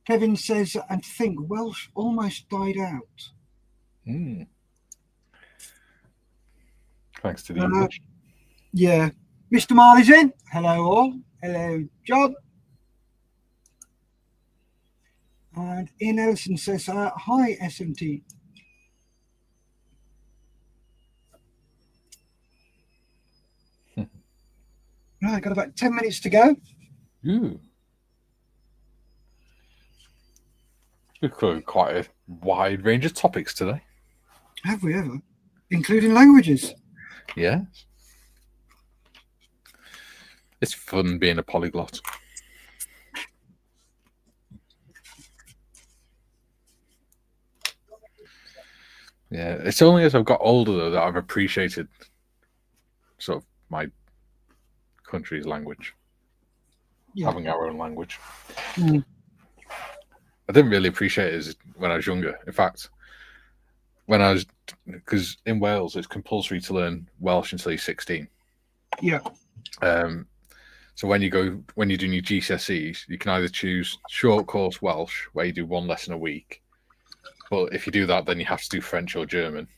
Kevin says, and think Welsh almost died out. Thanks to the English. Yeah. Mr. Marley's in. Hello, all. Hello, John. And Ian Ellison says, hi, SMT. Right, got about 10 minutes to go. Ooh. We've covered quite a wide range of topics today. Have we ever? Including languages. Yes. It's fun being a polyglot. Yeah, it's only as I've got older, though, that I've appreciated sort of my country's language. Yeah. Having our own language. I didn't really appreciate it when I was younger. In fact, because in Wales, it's compulsory to learn Welsh until you're 16. Yeah. So when you're doing your GCSEs, you can either choose short course Welsh, where you do one lesson a week. But if you do that, then you have to do French or German.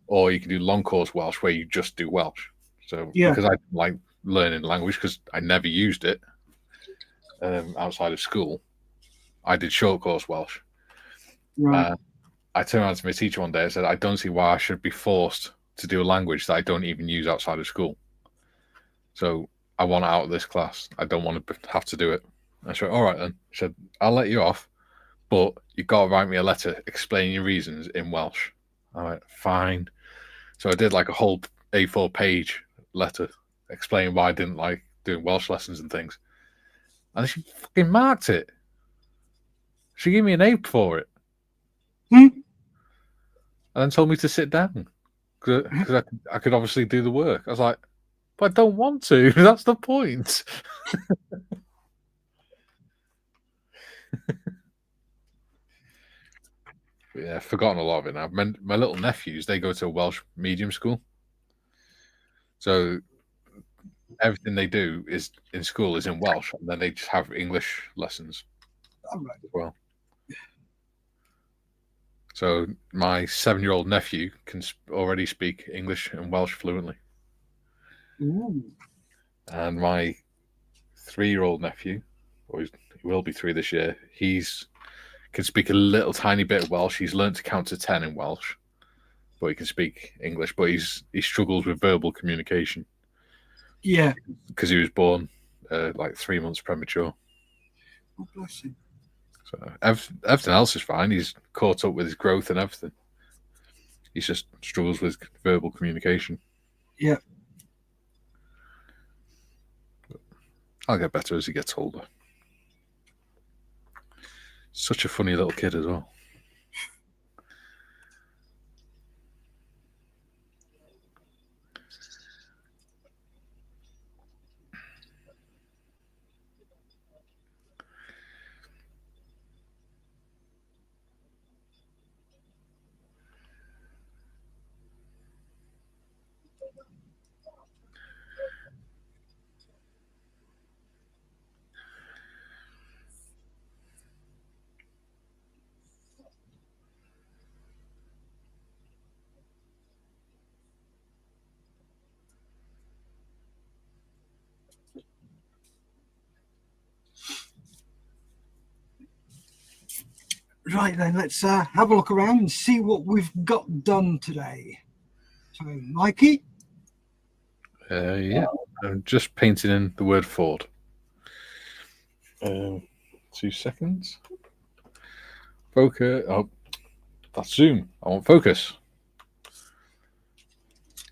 Or you can do long course Welsh, where you just do Welsh. So because I like learning language, because I never used it outside of school, I did short course Welsh. Right. I turned around to my teacher one day and said, I don't see why I should be forced to do a language that I don't even use outside of school. So I want out of this class. I don't want to have to do it. I said, all right then. She said, I'll let you off, but you've got to write me a letter explaining your reasons in Welsh. I went, fine. So I did like a whole A4 page letter explaining why I didn't like doing Welsh lessons and things. And she fucking marked it. She gave me an A for it. Hmm? And then told me to sit down. Because I could obviously do the work. I was like, but I don't want to. That's the point. Yeah, I've forgotten a lot of it now. My little nephews, they go to a Welsh medium school. So everything they do is in school is in Welsh, and then they just have English lessons All right. as well. So my 7-year-old nephew can already speak English and Welsh fluently. Ooh. And my 3-year-old nephew, or he will be 3 this year, can speak a little tiny bit of Welsh. He's learned to count to 10 in Welsh, but he can speak English. But he struggles with verbal communication. Yeah. Because he was born like 3 months premature. Oh, bless him. So everything else is fine. He's caught up with his growth and everything. He just struggles with verbal communication. Yeah. But I'll get better as he gets older. Such a funny little kid as well. Right then, let's have a look around and see what we've got done today. So, Mikey? Yeah, I'm just painting in the word Ford. 2 seconds. Focus. Oh, that's zoom. I want focus.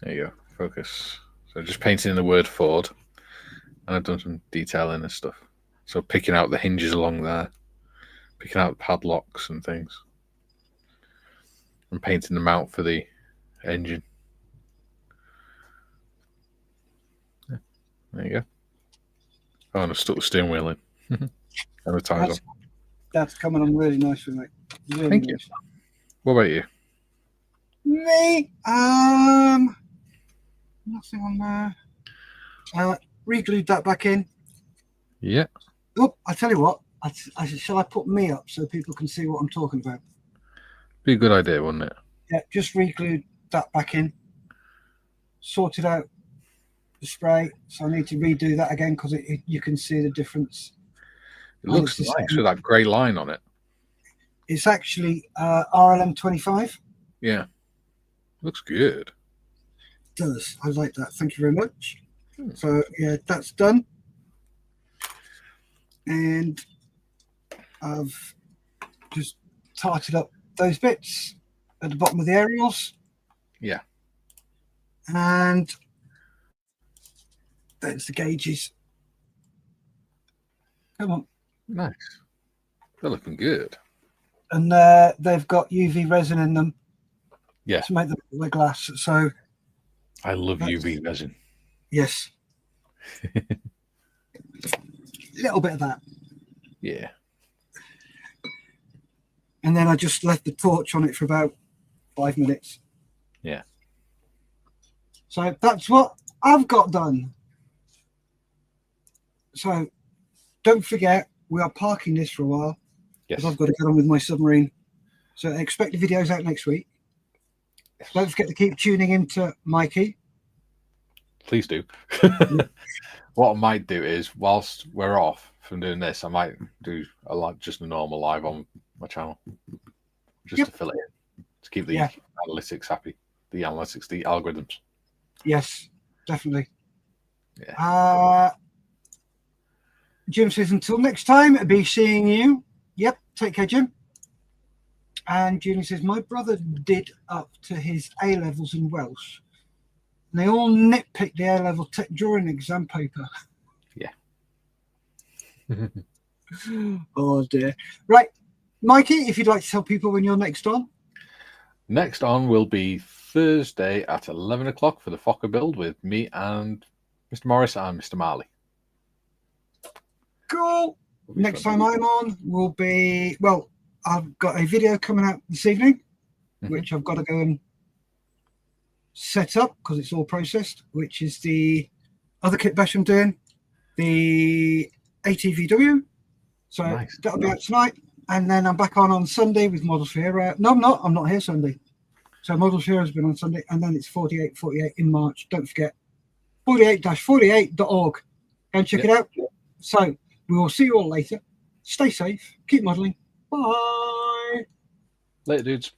There you go. Focus. So just painting in the word Ford. And I've done some detailing and stuff. So picking out the hinges along there. Picking out padlocks and things. And painting them out for the engine. Yeah, there you go. Oh, and I've stuck the steering wheel in. And the tires on. That's coming on really nicely, mate. Really Thank you. What about you? Me? Nothing on there. Re-glued that back in. Yeah. Oh, I tell you what. Shall I put me up so people can see what I'm talking about? Be a good idea, wouldn't it? Yeah, just re-glued that back in. Sorted out the spray, so I need to redo that again because you can see the difference. It looks nice with that grey line on it. It's actually RLM 25. Yeah. Looks good. It does. I like that. Thank you very much. So, yeah, that's done. And I've just tarted up those bits at the bottom of the aerials. Yeah. And there's the gauges. Come on. Nice. They're looking good. And they've got UV resin in them. Yeah. To make the glass. So I love UV resin. Yes. A little bit of that. Yeah. And then I just left the torch on it for about 5 minutes. Yeah. So that's what I've got done. So don't forget, we are parking this for a while. Yes. I've got to get on with my submarine. So expect the videos out next week. Yes. Don't forget to keep tuning into Mikey. Please do. What I might do is, whilst we're off from doing this, I might do just a normal live on my channel, just to fill it in, to keep the analytics happy, the algorithms. Yes, definitely. Yeah. Jim says, until next time, I'll be seeing you. Yep, take care, Jim. And Julie says, my brother did up to his A levels in Welsh. And they all nitpick the A-level tech drawing exam paper. Yeah. Oh dear. Right, Mikey, if you'd like to tell people when you're next on. Next on will be Thursday at 11 o'clock for the Fokker build with me and Mr. Morris and Mr. Marley. Cool. Next time I'm on will be, well, I've got a video coming out this evening, which I've got to go and set up because it's all processed, which is the other kit bash I'm doing, the ATVW. So nice. That'll be out tonight. And then I'm back on Sunday with Models for Hero. No, I'm not. I'm not here Sunday. So Models for Hero has been on Sunday. And then it's 4848 in March. Don't forget, 48-48.org. Go and check it out. So we will see you all later. Stay safe. Keep modelling. Bye. Later, dudes.